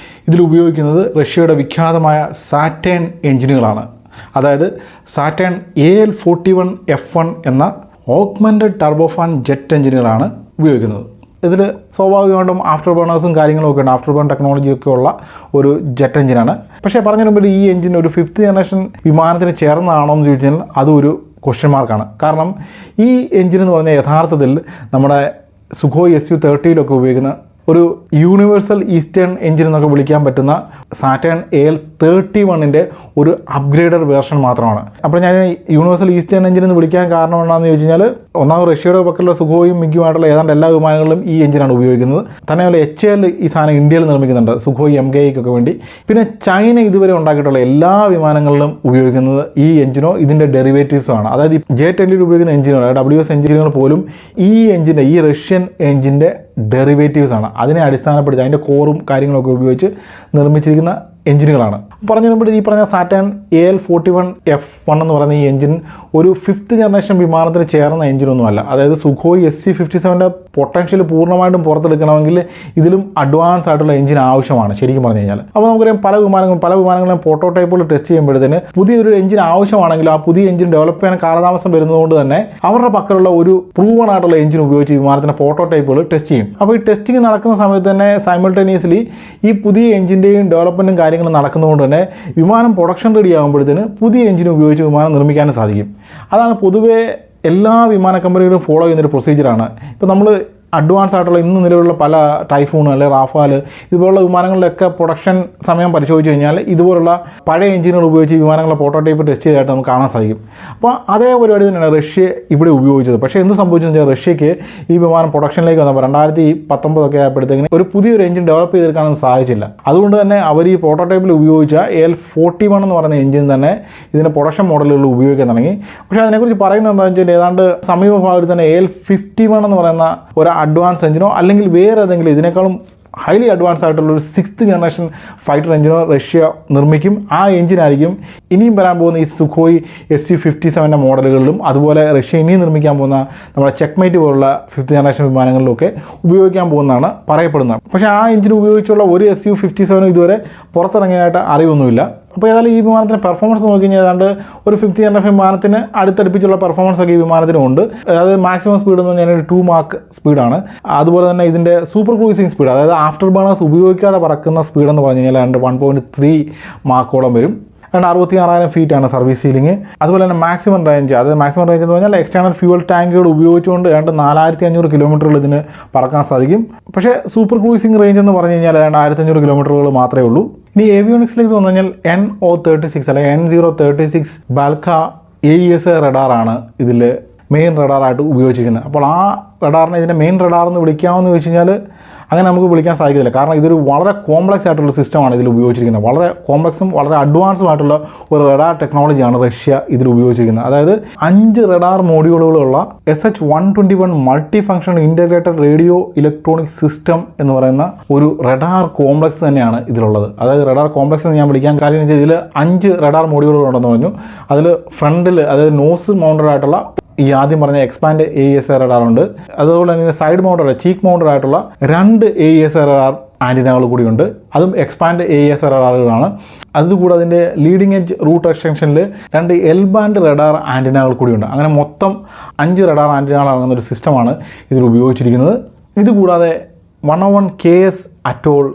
ഇതിൽ ഉപയോഗിക്കുന്നത് റഷ്യയുടെ വിഖ്യാതമായ സാറ്റേൺ എഞ്ചിനുകളാണ്. അതായത് സാറ്റേൺ AL-41F1 എന്ന ഓഗ്മെൻറ്റഡ് ടർബോഫാൻ ജെറ്റ് എഞ്ചിനുകളാണ് ഉപയോഗിക്കുന്നത്. ഇതിൽ സ്വാഭാവികമായിട്ടും ആഫ്റ്റർ ബേണേഴ്സും കാര്യങ്ങളൊക്കെ ഉണ്ട്, ആഫ്റ്റർ ബേൺ ടെക്നോളജിയൊക്കെ ഉള്ള ഒരു ജെറ്റ് എഞ്ചിനാണ്. പക്ഷേ പറഞ്ഞതിന് മുമ്പിൽ ഈ എഞ്ചിൻ ഒരു 5th ജനറേഷൻ വിമാനത്തിന് ചേർന്നതാണോ എന്ന് ചോദിച്ചാൽ അതൊരു ക്വസ്റ്റ്യൻ മാർക്കാണ്. കാരണം ഈ എഞ്ചിൻ എന്ന് പറഞ്ഞാൽ യഥാർത്ഥത്തിൽ നമ്മുടെ സുഖോയ് Su-30 ഉപയോഗിക്കുന്ന ഒരു യൂണിവേഴ്സൽ ഈസ്റ്റേൺ എഞ്ചിൻ എന്നൊക്കെ വിളിക്കാൻ പറ്റുന്ന സാറ്റേൺ AL-31 ഒരു അപ്ഗ്രേഡഡ് വേർഷൻ മാത്രമാണ്. അപ്പോൾ ഞാൻ യൂണിവേഴ്സൽ ഈസ്റ്റേൺ എഞ്ചിൻ എന്ന് വിളിക്കാൻ കാരണം എന്താണെന്ന് ചോദിച്ചു കഴിഞ്ഞാൽ, ഒന്നാമത് റഷ്യയുടെ പക്കലുള്ള സുഖോയും മിക്കുമായിട്ടുള്ള ഏതാണ്ട് എല്ലാ വിമാനങ്ങളിലും ഈ എഞ്ചിനാണ് ഉപയോഗിക്കുന്നത്. തന്നെയല്ല HAL ഈ സാധനം ഇന്ത്യയിൽ നിർമ്മിക്കുന്നുണ്ട് സുഖോയ് MKIക്കൊക്കെ വേണ്ടി. പിന്നെ ചൈന ഇതുവരെ ഉണ്ടാക്കിയിട്ടുള്ള എല്ലാ വിമാനങ്ങളിലും ഉപയോഗിക്കുന്നത് ഈ എഞ്ചിനോ ഇതിൻ്റെ ഡെറിവേറ്റീവ്സോ ആണ്. അതായത് J-20 ഉപയോഗിക്കുന്ന എഞ്ചിനുകൾ, WS എഞ്ചിനുകൾ പോലും ഈ എഞ്ചിൻ്റെ, ഈ റഷ്യൻ എഞ്ചിൻ്റെ ഡെറിവേറ്റീവ്സ് ആണ്. അതിനെ അടിസ്ഥാനപ്പെടുത്തി അതിൻ്റെ കോറും കാര്യങ്ങളൊക്കെ ഉപയോഗിച്ച് നിർമ്മിച്ചിരിക്കുന്ന എഞ്ചിനുകളാണ്. പറഞ്ഞു വരുമ്പോൾ ഈ പറഞ്ഞ സാറ്റേൺ AL-41F1 എന്ന് പറയുന്ന ഈ എഞ്ചിൻ ഒരു 5th ജനറേഷൻ വിമാനത്തിന് ചേർന്ന എഞ്ചിനൊന്നുമല്ല. അതായത് സുഖോയ് Su-57ൻ്റെ പൊട്ടൻഷ്യൽ പൂർണ്ണമായിട്ടും പുറത്തെടുക്കണമെങ്കിൽ ഇതിലും അഡ്വാൻസ് ആയിട്ടുള്ള എഞ്ചിൻ ആവശ്യമാണ് ശരിക്കും പറഞ്ഞു കഴിഞ്ഞാൽ. അപ്പോൾ നമുക്കറിയാം പല വിമാനങ്ങളും പ്രോട്ടോടൈപ്പുകൾ ടെസ്റ്റ് ചെയ്യുമ്പോഴത്തേന് പുതിയൊരു എഞ്ചിൻ ആവശ്യമാണെങ്കിൽ ആ പുതിയ എഞ്ചിൻ ഡെവലപ്പ് ചെയ്യാൻ കാലതാമസം വരുന്നതുകൊണ്ട് തന്നെ അവരുടെ പക്കലുള്ള ഒരു പ്രൂവൺ ആയിട്ടുള്ള എഞ്ചിൻ ഉപയോഗിച്ച് വിമാനത്തിൻ്റെ പ്രോട്ടോടൈപ്പുകൾ ടെസ്റ്റ് ചെയ്യും. അപ്പോൾ ഈ ടെസ്റ്റിംഗ് നടക്കുന്ന സമയത്ത് തന്നെ സൈമൾട്ടേനിയസ്ലി ഈ പുതിയ എഞ്ചിൻ്റെയും ഡെവലപ്മെൻറ്റും കാര്യങ്ങളും നടക്കുന്നതുകൊണ്ട് തന്നെ വിമാനം പ്രൊഡക്ഷൻ റെഡി ആകുമ്പോഴത്തേന് പുതിയ എഞ്ചിൻ ഉപയോഗിച്ച് വിമാനം നിർമ്മിക്കാനും സാധിക്കും. അതാണ് പൊതുവേ എല്ലാ വിമാന കമ്പനികളും ഫോളോ ചെയ്യുന്നൊരു പ്രൊസീജിയറാണ്. ഇപ്പോൾ നമ്മൾ അഡ്വാൻസ് ആയിട്ടുള്ള ഇന്ന് നിലവിലുള്ള പല ടൈഫൂൺ അല്ലെങ്കിൽ റാഫാൽ ഇതുപോലുള്ള വിമാനങ്ങളിലൊക്കെ പ്രൊഡക്ഷൻ സമയം പരിശോധിച്ച് കഴിഞ്ഞാൽ ഇതുപോലുള്ള പഴയ എഞ്ചിനുകൾ ഉപയോഗിച്ച് വിമാനങ്ങളെ പ്രോട്ടോടൈപ്പ് ടെസ്റ്റ് ചെയ്തായിട്ട് നമുക്ക് കാണാൻ സാധിക്കും. അപ്പോൾ അതേ പരിപാടി തന്നെയാണ് റഷ്യ ഇവിടെ ഉപയോഗിച്ചത്. പക്ഷേ എന്ത് സംഭവിച്ചെന്ന് വെച്ചാൽ റഷ്യക്ക് ഈ വിമാനം പ്രൊഡക്ഷനിലേക്ക് വന്നപ്പോൾ 2019 ആയപ്പോഴത്തേക്കിന് ഒരു പുതിയൊരു എഞ്ചിൻ ഡെവലപ്പ് ചെയ്തെടുക്കാനൊന്നും സാധിച്ചില്ല. അതുകൊണ്ട് തന്നെ അവർ ഈ പ്രോട്ടോടൈപ്പിൽ ഉപയോഗിച്ച AL-41 എന്ന് പറയുന്ന എഞ്ചിൻ തന്നെ ഇതിൻ്റെ പ്രൊഡക്ഷൻ മോഡലുകൾ ഉപയോഗിക്കാൻ തുടങ്ങി. പക്ഷേ അതിനെക്കുറിച്ച് പറയുന്നത് എന്താണെന്ന് വെച്ചാൽ ഏതാണ്ട് സമീപഭാഗത്ത് തന്നെ AL-51 എന്ന് പറയുന്ന ഒരു അഡ്വാൻസ് എഞ്ചിനോ അല്ലെങ്കിൽ വേറെ ഏതെങ്കിലും ഇതിനേക്കാളും ഹൈലി അഡ്വാൻസ് ആയിട്ടുള്ള ഒരു 6th ജനറേഷൻ ഫൈറ്റർ എഞ്ചിനോ റഷ്യ നിർമ്മിക്കും. ആ എഞ്ചിനായിരിക്കും ഇനിയും വരാൻ പോകുന്ന ഈ സുഖോയ് Su-57 മോഡലുകളിലും അതുപോലെ റഷ്യ ഇനിയും നിർമ്മിക്കാൻ പോകുന്ന നമ്മുടെ ചെക്ക്മേറ്റ് പോലുള്ള 5th ജനറേഷൻ വിമാനങ്ങളിലൊക്കെ ഉപയോഗിക്കാൻ പോകുന്നതാണ് പറയപ്പെടുന്നത്. പക്ഷേ ആ എഞ്ചിൻ ഉപയോഗിച്ചുള്ള ഒരു Su-57 ഇതുവരെ പുറത്തിറങ്ങിയതായിട്ട് അറിവൊന്നുമില്ല. അപ്പോൾ ഏതായാലും ഈ വിമാനത്തിൻ്റെ പെർഫോമൻസ് നോക്കി കഴിഞ്ഞാൽ ഏതാണ്ട് ഒരു 5th ജനറേഷൻ വിമാനത്തിന് അടുത്തടുപ്പിച്ചുള്ള പെർഫോമൻസ് ഒക്കെ ഈ വിമാനത്തിനും ഉണ്ട്. അതായത് മാക്സിമം സ്പീഡ് എന്ന് പറഞ്ഞാൽ 2 മാക്ക് സ്പീഡാണ്. അതുപോലെ തന്നെ ഇതിൻ്റെ സൂപ്പർ ക്രൂസിംഗ് സ്പീഡ്, അതായത് ആഫ്റ്റർ ബേണേഴ്സ് ഉപയോഗിക്കാതെ പറക്കുന്ന സ്പീഡ് എന്ന് പറഞ്ഞു കഴിഞ്ഞാൽ 1.3 മാക്കോളം വരും. 66,000 ഫീറ്റാണ് സർവീസ് സീലിംഗ്. അതുപോലെ തന്നെ മാക്സിമം റേഞ്ച്, അതായത് മാക്സിമം റേഞ്ച് എന്ന് പറഞ്ഞാൽ എക്സ്റ്റേണൽ ഫ്യൂവൽ ടാങ്കുകൾ ഉപയോഗിച്ചുകൊണ്ട് ഏതാണ്ട് 4,500 കിലോമീറ്ററുകൾ ഇതിന് പറക്കാൻ സാധിക്കും. പക്ഷേ സൂപ്പർ ക്രൂയിസിംഗ് റേഞ്ച് എന്ന് പറഞ്ഞു കഴിഞ്ഞാൽ ഏതാണ്ട് 1,500 കിലോമീറ്ററുകൾ മാത്രമേ ഉള്ളൂ. ഇനി ഏവിയോണിക്സിലേക്ക് വന്നു കഴിഞ്ഞാൽ NO36 അല്ലെങ്കിൽ N036 ബാൽക്ക AES റഡാറാണ് ഇതിൽ മെയിൻ റഡാറായിട്ട് ഉപയോഗിച്ചിരിക്കുന്നത്. അപ്പോൾ ആ റഡാറിനെ ഇതിൻ്റെ മെയിൻ റഡാർ എന്ന് വിളിക്കാമെന്ന് വെച്ച് കഴിഞ്ഞാൽ അങ്ങനെ നമുക്ക് വിളിക്കാൻ സാധിക്കില്ല. കാരണം ഇതൊരു വളരെ കോംപ്ലക്സ് ആയിട്ടുള്ള സിസ്റ്റമാണ് ഇതിൽ ഉപയോഗിച്ചിരിക്കുന്നത്. വളരെ കോംപ്ലക്സും വളരെ അഡ്വാൻസും ആയിട്ടുള്ള ഒരു റഡാർ ടെക്നോളജിയാണ് റഷ്യ ഇതിൽ ഉപയോഗിച്ചിരിക്കുന്നത്. അതായത് 5 റഡാർ മോഡ്യൂളുകളുള്ള SH-121 multi functional integrated radio electronic system എന്ന് പറയുന്ന ഒരു റഡാർ കോംപ്ലക്സ് തന്നെയാണ് ഇതിലുള്ളത്. അതായത് റഡാർ കോംപ്ലക്സ് എന്ന് ഞാൻ വിളിക്കാൻ കാര്യം എന്ന് വെച്ചാൽ ഇതിൽ 5 റഡാർ മോഡ്യൂളുകൾ ഉണ്ടെന്ന് പറഞ്ഞു. അതിൽ ഫ്രണ്ടിൽ, അതായത് നോസ് മൗണ്ടഡ് ആയിട്ടുള്ള ഈ ആദ്യം പറഞ്ഞ എക്സ്പാൻഡ് AES റഡാറുണ്ട്. അതുപോലെ തന്നെ സൈഡ് മൗണ്ടഡ്, ചീക്ക് മൗണ്ടഡ് ആയിട്ടുള്ള 2 AES റഡാർ ആൻറ്റിനകൾ കൂടിയുണ്ട്. അതും എക്സ്പാൻഡ് AES റഡാറുകളാണ്. അതുകൂടാതെ അതിൻ്റെ ലീഡിംഗ് എഡ്ജ് റൂട്ട് എക്സ്റ്റൻഷനിൽ 2 L ബാൻഡ് റഡാർ ആൻറ്റിനകൾ കൂടിയുണ്ട്. അങ്ങനെ മൊത്തം 5 റഡാർ ആൻറ്റിനകൾ അടങ്ങുന്ന ഒരു സിസ്റ്റമാണ് ഇതിൽ ഉപയോഗിച്ചിരിക്കുന്നത്. ഇതുകൂടാതെ 101 KS atoll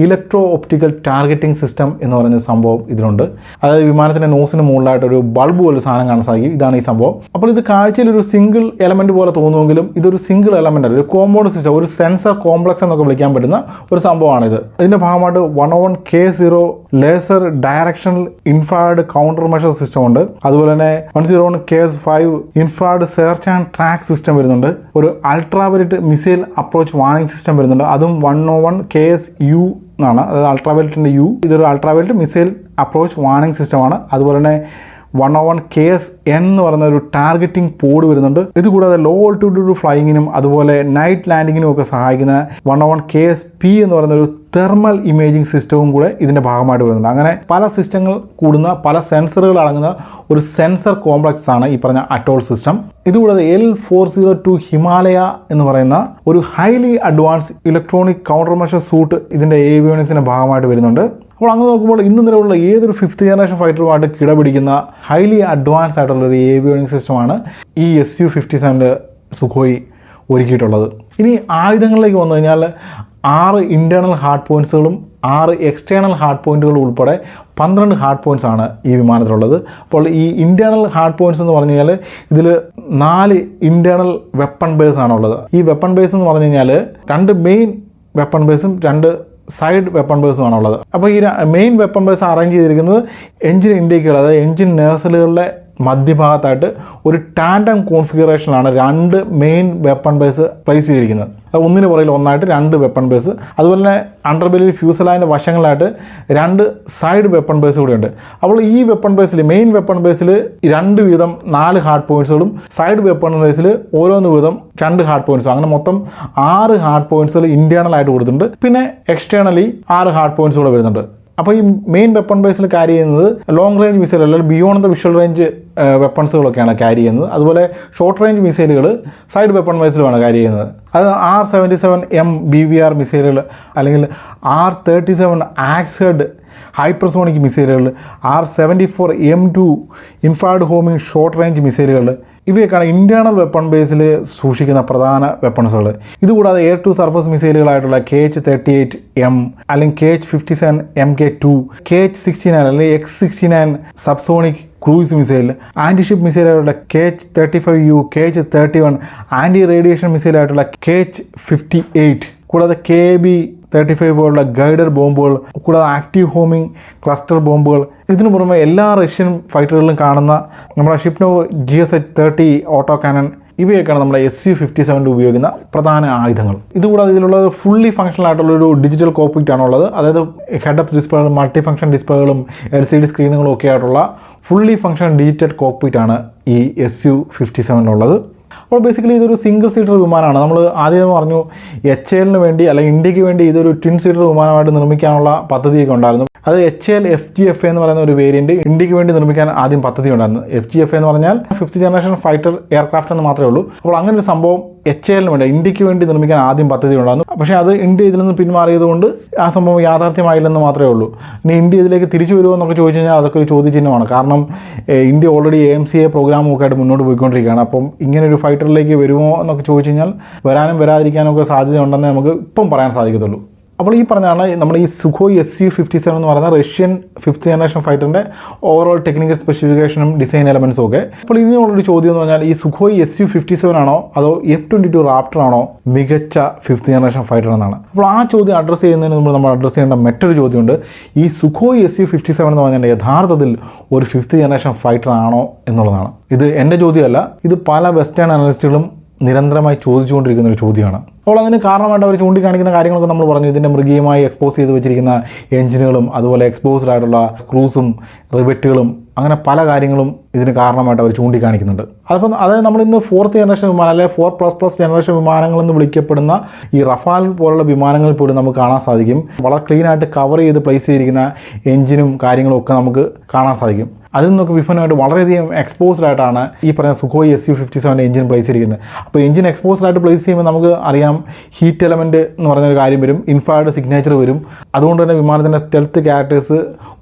electro optical targeting system എന്ന് പറയുന്ന സംഭവം ഇതിലുണ്ട്. അതായത് വിമാനത്തിൻ്റെ നോസിന് മുകളിലായിട്ട് ഒരു ബൾബ് പോലെ സാധനം കാണാൻ സാധിക്കും. ഇതാണ് ഈ സംഭവം. അപ്പോൾ ഇത് കാഴ്ചയിൽ ഒരു സിംഗിൾ എലമെൻറ്റ് പോലെ തോന്നുമെങ്കിലും ഇതൊരു സിംഗിൾ എലമെൻ്റ് അല്ല, ഒരു കോമ്പൗണ്ട് സിസ്റ്റം, ഒരു സെൻസർ കോംപ്ലക്സ് എന്നൊക്കെ വിളിക്കാൻ പറ്റുന്ന ഒരു സംഭവമാണിത്. ഇതിൻ്റെ ഭാഗമായിട്ട് 101 K0 laser directional infrared counter measure system ഉണ്ട്. അതുപോലെ തന്നെ 101 KS5 infrared search and track system വരുന്നുണ്ട്. ഒരു ultraviolet missile approach warning system വരുന്നുണ്ട്. അതും 101 KSU എന്നാണ്. അതായത് അൾട്രാവയലറ്റിൻ്റെ U. ഇതൊരു അൾട്രാവയലറ്റ് മിസൈൽ അപ്രോച്ച് വാർണിംഗ് സിസ്റ്റമാണ്. അതുപോലെ തന്നെ 101 KSN എന്ന് പറയുന്ന ഒരു ടാർഗറ്റിംഗ് പോഡ് വരുന്നുണ്ട്. ഇതുകൂടാതെ ലോ ഓൾട്ടിറ്റ്യൂഡ് ഫ്ലൈയിങ്ങിനും അതുപോലെ നൈറ്റ് ലാൻഡിങ്ങിനും ഒക്കെ സഹായിക്കുന്ന 101 KSP എന്ന് പറയുന്ന ഒരു തെർമൽ ഇമേജിംഗ് സിസ്റ്റവും കൂടെ ഇതിൻ്റെ ഭാഗമായിട്ട് വരുന്നുണ്ട്. അങ്ങനെ പല സിസ്റ്റങ്ങൾ കൂടുന്ന, പല സെൻസറുകൾ അടങ്ങുന്ന ഒരു സെൻസർ കോംപ്ലക്സ് ആണ് ഈ പറഞ്ഞ അറ്റോൾ സിസ്റ്റം. ഇതുകൂടാതെ L402 ഹിമാലയ എന്ന് പറയുന്ന ഒരു highly advance electronic counter measure suit ഇതിൻ്റെ ഏവിയോണിക്സിൻ്റെ ഭാഗമായിട്ട് വരുന്നുണ്ട്. അപ്പോൾ അങ്ങനെ നോക്കുമ്പോൾ ഇന്ന് നിലവിലുള്ള ഏതൊരു 5th ജനറേഷൻ ഫൈറ്ററുമായിട്ട് കിടപിടിക്കുന്ന ഹൈലി അഡ്വാൻസ് ആയിട്ടുള്ള ഒരു ഏവിയോണിക് സിസ്റ്റമാണ് ഈ Su-57 സുഖോയ് ഒരുക്കിയിട്ടുള്ളത്. ഇനി ആയുധങ്ങളിലേക്ക് വന്നു കഴിഞ്ഞാൽ 6 ഇൻറ്റേർണൽ ഹാർഡ് പോയിൻറ്റ്സുകളും 6 എക്സ്റ്റേണൽ ഹാർഡ് പോയിൻറ്റുകളും ഉൾപ്പെടെ 12 ഹാർഡ് പോയിൻറ്റ്സ് ആണ് ഈ വിമാനത്തിലുള്ളത്. അപ്പോൾ ഈ ഇൻറ്റേർണൽ ഹാർഡ് പോയിൻറ്റ്സ് എന്ന് പറഞ്ഞു കഴിഞ്ഞാൽ ഇതിൽ 4 ഇൻറ്റേർണൽ വെപ്പൺ ബേസ് ആണുള്ളത്. ഈ വെപ്പൺ ബേസ് എന്ന് പറഞ്ഞു കഴിഞ്ഞാൽ 2 മെയിൻ വെപ്പൺ ബേസും 2 സൈഡ് വെപ്പൺ ബേസുമാണ് ഉള്ളത്. അപ്പോൾ ഈ മെയിൻ വെപ്പൺ ബേസ് അറേഞ്ച് ചെയ്തിരിക്കുന്നത് എഞ്ചിൻ ഇൻടേക്കുകൾ, അതായത് എഞ്ചിൻ നേഴ്സലുകളുടെ മധ്യഭാഗത്തായിട്ട് ഒരു ടാൻഡം കോൺഫിഗറേഷനിലാണ് 2 മെയിൻ വെപ്പൺ ബേസ് പ്ലേസ് ചെയ്തിരിക്കുന്നത്. അത് ഒന്നിന് പുറകിൽ ഒന്നായിട്ട് 2 വെപ്പൺ ബേസ്. അതുപോലെ തന്നെ അണ്ടർബെല്ലിൽ ഫ്യൂസലായിൻ്റെ വശങ്ങളായിട്ട് 2 സൈഡ് വെപ്പൺ ബേസ് കൂടെയുണ്ട്. അപ്പോൾ ഈ വെപ്പൺ ബേസിൽ, മെയിൻ വെപ്പൺ ബേസിൽ 2 വീതം 4 ഹാർഡ് പോയിൻറ്റ്സുകളും സൈഡ് വെപ്പൺ ബേസിൽ ഓരോന്ന് വീതം 2 ഹാർഡ് പോയിൻറ്റ്സും, അങ്ങനെ മൊത്തം 6 ഹാർഡ് പോയിൻറ്റ്സുകൾ ഇൻറ്റേർണൽ ആയിട്ട് കൊടുത്തിട്ടുണ്ട്. പിന്നെ എക്സ്റ്റേണലി 6 ഹാർഡ് പോയിൻറ്റ്സ് കൂടെ വരുന്നുണ്ട്. അപ്പോൾ ഈ മെയിൻ വെപ്പൺ ബേസിൽ ക്യാരി ചെയ്യുന്നത് ലോങ് റേഞ്ച് മിസൈൽ അല്ലെങ്കിൽ ബിയോണ്ട് ദ വിഷ്വൽ റേഞ്ച് വെപ്പൺസുകളൊക്കെയാണ് ക്യാരി ചെയ്യുന്നത്. അതുപോലെ ഷോർട്ട് റേഞ്ച് മിസൈലുകൾ സൈഡ് വെപ്പൺ ബേസിലുമാണ് ക്യാരി ചെയ്യുന്നത്. അത് R-77M BVR മിസൈലുകൾ അല്ലെങ്കിൽ R-37 ആക്സഡ് ഹൈപ്പർസോണിക് മിസൈലുകൾ, R-74M2 infrared homing short range മിസൈലുകൾ, ഇവയൊക്കെയാണ് ഇൻറ്റേർണൽ വെപ്പൺ ബേസിൽ സൂക്ഷിക്കുന്ന പ്രധാന വെപ്പൺസുകൾ. ഇതുകൂടാതെ എയർ ടു സർഫസ് മിസൈലുകളായിട്ടുള്ള KH-38M അല്ലെങ്കിൽ KH-57 MK2, KH-69 അല്ലെങ്കിൽ X-69 subsonic cruise missile, antiship മിസൈലായിട്ടുള്ള KH-35U, KH-31 ആൻറ്റി റേഡിയേഷൻ മിസൈലായിട്ടുള്ള KH-58, കൂടാതെ KB-35 പോലുള്ള ഗൈഡഡ് ബോംബുകൾ, കൂടാതെ ആക്റ്റീവ് ഹോമിംഗ് ക്ലസ്റ്റർ ബോംബുകൾ. ഇതിനു പുറമെ എല്ലാ റഷ്യൻ ഫൈറ്ററുകളിലും കാണുന്ന നമ്മുടെ ഷിപ്നോവ് GSH-30 ഓട്ടോ കാനൺ, ഇവയൊക്കെയാണ് നമ്മുടെ Su-57 ഉപയോഗിക്കുന്ന പ്രധാന ആയുധങ്ങൾ. ഇതുകൂടാതെ ഇതിലുള്ളത് ഫുള്ളി ഫങ്ഷണൽ ആയിട്ടുള്ളൊരു ഡിജിറ്റൽ കോക്പിറ്റ് ആണുള്ളത്. അതായത് ഹെഡ് അപ്പ് ഡിസ്പ്ലേകളും മൾട്ടി ഫംഗ്ഷൻ ഡിസ്പ്ലേകളും LCD സ്ക്രീനുകളും ഒക്കെ ആയിട്ടുള്ള ഫുള്ളി ഫങ്ഷണൽ ഡിജിറ്റൽ കോക്പിറ്റ് ആണ് ഈ Su-57 ഉള്ളത്. അപ്പോൾ ബേസിക്കലി ഇതൊരു സിംഗിൾ സീറ്റർ വിമാനമാണ്. നമ്മൾ ആദ്യം പറഞ്ഞു HALന് വേണ്ടി അല്ലെങ്കിൽ ഇന്ത്യക്ക് വേണ്ടി ഇതൊരു ട്വിൻ സീറ്റർ വിമാനമായിട്ട് നിർമ്മിക്കാനുള്ള പദ്ധതിയൊക്കെ ഉണ്ടായിരുന്നു. അത് HAL FGFA എന്ന് പറയുന്ന ഒരു വേരിയൻറ്റ് ഇന്ത്യക്ക് വേണ്ടി നിർമ്മിക്കാൻ ആദ്യം പദ്ധതി ഉണ്ടായിരുന്നു. FGFA എന്ന് പറഞ്ഞാൽ 5th ജനറേഷൻ ഫൈറ്റർ എയർക്രാഫ്റ്റ് എന്ന് മാത്രമേ ഉള്ളൂ. അപ്പോൾ അങ്ങനെ ഒരു സംഭവം HALന് വേണ്ടി ഇന്ത്യക്ക് വേണ്ടി നിർമ്മിക്കാൻ ആദ്യം പദ്ധതി ഉണ്ടായിരുന്നു. പക്ഷേ അത് ഇന്ത്യ ഇതിൽ നിന്ന് പിന്മാറിയതുകൊണ്ട് ആ സംഭവം യാഥാർത്ഥ്യമായില്ലെന്ന് മാത്രമേ ഉള്ളൂ. ഇനി ഇന്ത്യ ഇതിലേക്ക് തിരിച്ചു വരുമോ എന്നൊക്കെ ചോദിച്ചു കഴിഞ്ഞാൽ അതൊക്കെ ഒരു ചോദ്യചിഹ്നമാണ്. കാരണം ഇന്ത്യ ഓൾറെഡി AMCA പ്രോഗ്രാമൊക്കെ ആയിട്ട് മുന്നോട്ട് പോയിക്കൊണ്ടിരിക്കുകയാണ്. അപ്പം ഇങ്ങനൊരു ഫൈറ്ററിലേക്ക് വരുമോ എന്നൊക്കെ ചോദിച്ചു കഴിഞ്ഞാൽ വരാനും വരാതിരിക്കാനും ഒക്കെ സാധ്യത ഉണ്ടെന്ന് നമുക്ക് ഇപ്പം പറയാൻ സാധിക്കത്തുള്ളൂ. അപ്പോൾ ഈ പറഞ്ഞാണ് നമ്മൾ ഈ സുഖോയ് Su-57 എന്ന് പറയുന്ന റഷ്യൻ 5th ജനറേഷൻ ഫൈറ്ററിൻ്റെ ഓവറോൾ ടെക്നിക്കൽ സ്പെസിഫിക്കേഷനും ഡിസൈൻ എലമെൻസും ഒക്കെ. അപ്പോൾ ഇതിനുള്ളൊരു ചോദ്യം എന്ന് പറഞ്ഞാൽ ഈ സുഖോയ് Su-57 ആണോ അതോ F-22 റാപ്റ്റർ ആണോ മികച്ച 5th ജനറേഷൻ ഫൈറ്റർ എന്നാണ്. അപ്പോൾ ആ ചോദ്യം അഡ്രസ്സ് ചെയ്യുന്നതിന് മുമ്പ് നമ്മൾ അഡ്രസ്സ് ചെയ്യേണ്ട മറ്റൊരു ചോദ്യമുണ്ട്. ഈ സുഖോയ് Su-57 എന്ന് പറഞ്ഞാൽ യഥാർത്ഥത്തിൽ ഒരു 5th ജനറേഷൻ ഫൈറ്റർ ആണോ എന്നുള്ളതാണ്. ഇത് എൻ്റെ ചോദ്യമല്ല, ഇത് പല വെസ്റ്റേൺ അനലിസ്റ്റുകളും നിരന്തരമായി ചോദിച്ചുകൊണ്ടിരിക്കുന്ന ഒരു ചോദ്യമാണ്. അപ്പോൾ അതിന് കാരണമായിട്ട് അവർ ചൂണ്ടിക്കാണിക്കുന്ന കാര്യങ്ങളൊക്കെ നമ്മൾ പറഞ്ഞു. ഇതിൻ്റെ മൃഗീയമായി എക്സ്പോസ് ചെയ്ത് വെച്ചിരിക്കുന്ന എഞ്ചിനുകളും അതുപോലെ എക്സ്പോസ്ഡ് ആയിട്ടുള്ള സ്ക്രൂസും റിവെറ്റുകളും അങ്ങനെ പല കാര്യങ്ങളും ഇതിന് കാരണമായിട്ട് അവർ ചൂണ്ടിക്കാണിക്കുന്നുണ്ട്. അതിപ്പോൾ അതായത് നമ്മളിന്ന് 4th ജനറേഷൻ വിമാനം അല്ലെങ്കിൽ 4++ ജനറേഷൻ വിമാനങ്ങളെന്ന് വിളിക്കപ്പെടുന്ന ഈ റഫാൽ പോലുള്ള വിമാനങ്ങളിൽ പോലും നമുക്ക് കാണാൻ സാധിക്കും വളരെ ക്ലീനായിട്ട് കവർ ചെയ്ത് പ്ലേസ് ചെയ്തിരിക്കുന്ന എഞ്ചിനും കാര്യങ്ങളും ഒക്കെ നമുക്ക് കാണാൻ സാധിക്കും. അതിൽ നിന്നൊക്കെ വിഭിന്നമായിട്ട് വളരെയധികം എക്സ്പോസ്ഡ് ആയിട്ടാണ് ഈ പറയുന്ന സുഖോയ് Su-57 എഞ്ചിൻ പ്ലേസ് ചെയ്തിരിക്കുന്നത്. അപ്പോൾ എഞ്ചിൻ എക്സ്പോസ്ഡ് ആയിട്ട് പ്ലേസ് ചെയ്യുമ്പോൾ നമുക്ക് അറിയാം ഹീറ്റ് എലമെൻറ്റ് എന്ന് പറയുന്നൊരു കാര്യം വരും, ഇൻഫ്രാറെഡ് സിഗ്നേച്ചർ വരും. അതുകൊണ്ട് തന്നെ വിമാനത്തിൻ്റെ സ്റ്റെൽത്ത് ക്യാരക്ടേഴ്സ്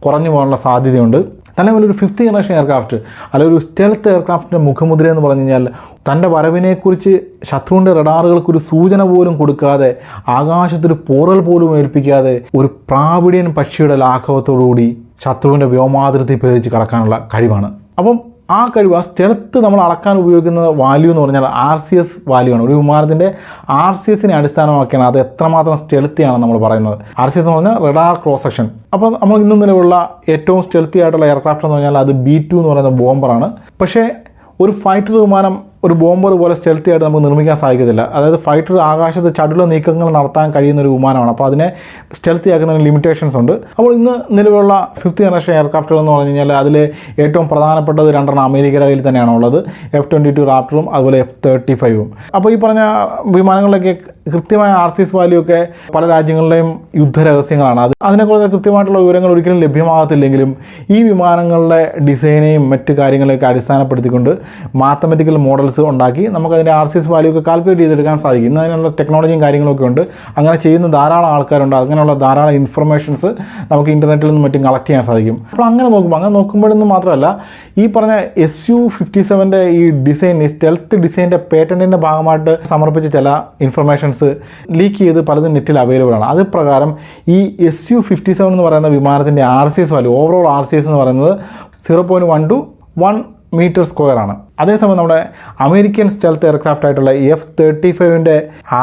കുറഞ്ഞു പോകാനുള്ള സാധ്യതയുണ്ട്. അല്ലെങ്കിൽ ഒരു 5th ജനറേഷൻ എയർക്രാഫ്റ്റ് അല്ലെങ്കിൽ ഒരു സ്റ്റെൽത്ത് എയർക്രാഫ്റ്റിൻ്റെ മുഖമുദ്ര എന്ന് പറഞ്ഞു കഴിഞ്ഞാൽ തൻ്റെ വരവിനെക്കുറിച്ച് ശത്രുവിൻ്റെ റഡാറുകൾക്കൊരു സൂചന പോലും കൊടുക്കാതെ ആകാശത്തൊരു പോറൽ പോലും ഏൽപ്പിക്കാതെ ഒരു പ്രാവിഡ്യൻ പക്ഷിയുടെ ലാഘവത്തോടുകൂടി ശത്രുവിൻ്റെ വ്യോമാതിർത്തി ഭേദിച്ച് കടക്കാനുള്ള കഴിവാണ്. അപ്പം ആ കഴിവ്, ആ സ്റ്റെൽത്ത് നമ്മൾ അളക്കാൻ ഉപയോഗിക്കുന്ന വാല്യൂ എന്ന് പറഞ്ഞാൽ RCS വാല്യൂ ആണ്. ഒരു വിമാനത്തിൻ്റെ RCSനെ അടിസ്ഥാനമാക്കിയാണ് അത് എത്രമാത്രം സ്റ്റെൽത്തിയാണ് നമ്മൾ പറയുന്നത്. RCS എന്ന് പറഞ്ഞാൽ റഡാർ ക്രോസ് സെക്ഷൻ. അപ്പോൾ നമ്മൾ ഇന്ന് നിലവിലുള്ള ഏറ്റവും സ്റ്റെൽത്തി ആയിട്ടുള്ള എയർക്രാഫ്റ്റ് എന്ന് പറഞ്ഞാൽ അത് B-2 എന്ന് പറയുന്ന ബോംബറാണ്. പക്ഷേ ഒരു ഫൈറ്റർ വിമാനം ഒരു ബോംബർ പോലെ സ്റ്റെൽത്തി ആയിട്ട് നമുക്ക് നിർമ്മിക്കാൻ സാധിക്കത്തില്ല. അതായത് ഫൈറ്റർ ആകാശത്ത് ചടുല നീക്കങ്ങൾ നടത്താൻ കഴിയുന്ന ഒരു വിമാനമാണ്. അപ്പോൾ അതിനെ സ്റ്റെൽത്തി ആക്കുന്നതിന് ലിമിറ്റേഷൻസ് ഉണ്ട്. അപ്പോൾ ഇന്ന് നിലവിലുള്ള 5th ജനറേഷൻ എയർക്രാഫ്റ്റുകൾ എന്ന് പറഞ്ഞു കഴിഞ്ഞാൽ അതിൽ ഏറ്റവും പ്രധാനപ്പെട്ടത് 2 അമേരിക്കയുടെ കയ്യിൽ തന്നെയാണ് ഉള്ളത്. F-22 റാപ്റ്ററും അതുപോലെ F-35ഉം. അപ്പോൾ ഈ പറഞ്ഞ വിമാനങ്ങളിലൊക്കെ കൃത്യമായ RCS വാല്യൂ ഒക്കെ പല രാജ്യങ്ങളിലെയും യുദ്ധരഹസ്യങ്ങളാണ്. അതിനെക്കുറിച്ച് കൃത്യമായിട്ടുള്ള വിവരങ്ങൾ ഒരിക്കലും ലഭ്യമാകത്തില്ലെങ്കിലും ഈ വിമാനങ്ങളുടെ ഡിസൈനെയും മറ്റ് കാര്യങ്ങളെയൊക്കെ അടിസ്ഥാനപ്പെടുത്തിക്കൊണ്ട് മാത്തമെറ്റിക്കൽ മോഡൽസ് ഉണ്ടാക്കി നമുക്കതിൻ്റെ RCS വാല്യൂ ഒക്കെ കാൽക്കുലേറ്റ് ചെയ്തെടുക്കാൻ സാധിക്കും. ഇന്ന് അതിനുള്ള ടെക്നോളജിയും കാര്യങ്ങളൊക്കെ ഉണ്ട്. അങ്ങനെ ചെയ്യുന്ന ധാരാളം ആൾക്കാരുണ്ട്. അങ്ങനെയുള്ള ധാരാളം ഇൻഫർമേഷൻസ് നമുക്ക് ഇൻ്റർനെറ്റിൽ നിന്നും മറ്റും കളക്ട് ചെയ്യാൻ സാധിക്കും. അപ്പോൾ അങ്ങനെ നോക്കുമ്പോഴൊന്നും മാത്രമല്ല ഈ പറഞ്ഞ Su-57 ഈ ഡിസൈൻ, ഈ സ്റ്റെൽത്ത് ഡിസൈൻ്റെ പേറ്റൻറ്റിൻ്റെ ഭാഗമായിട്ട് സമർപ്പിച്ച ചില ഇൻഫർമേഷൻസ് ലീക്ക് ചെയ്ത് പലതും നെറ്റിൽ അവൈലബിൾ ആണ്. അത് പ്രകാരം ഈ Su-57 എന്ന് പറയുന്ന വിമാനത്തിൻ്റെ RCS വാല്യൂ, ഓവറോൾ RCS എന്ന് പറയുന്നത് 0.1 മീറ്റർ സ്ക്വയർ ആണ്. അതേസമയം നമ്മുടെ അമേരിക്കൻ സ്റ്റെൽത്ത് എയർക്രാഫ്റ്റ് ആയിട്ടുള്ള F-35ൻ്റെ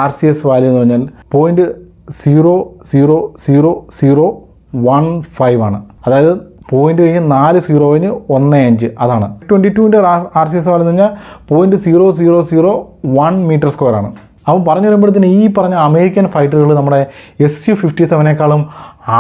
RCS വാല്യൂ എന്ന് പറഞ്ഞാൽ 0.00015 ആണ്. അതായത് പോയിന്റ് കഴിഞ്ഞ് 4 0-ന് 1.5 അതാണ്. 22ൻ്റെ RCS വാല്യൂ എന്ന് പറഞ്ഞാൽ 0.0001 മീറ്റർ സ്ക്വയർ ആണ്. അപ്പോൾ പറഞ്ഞു വരുമ്പോഴത്തേന് ഈ പറഞ്ഞ അമേരിക്കൻ ഫൈറ്ററുകൾ നമ്മുടെ Su-57നേക്കാളും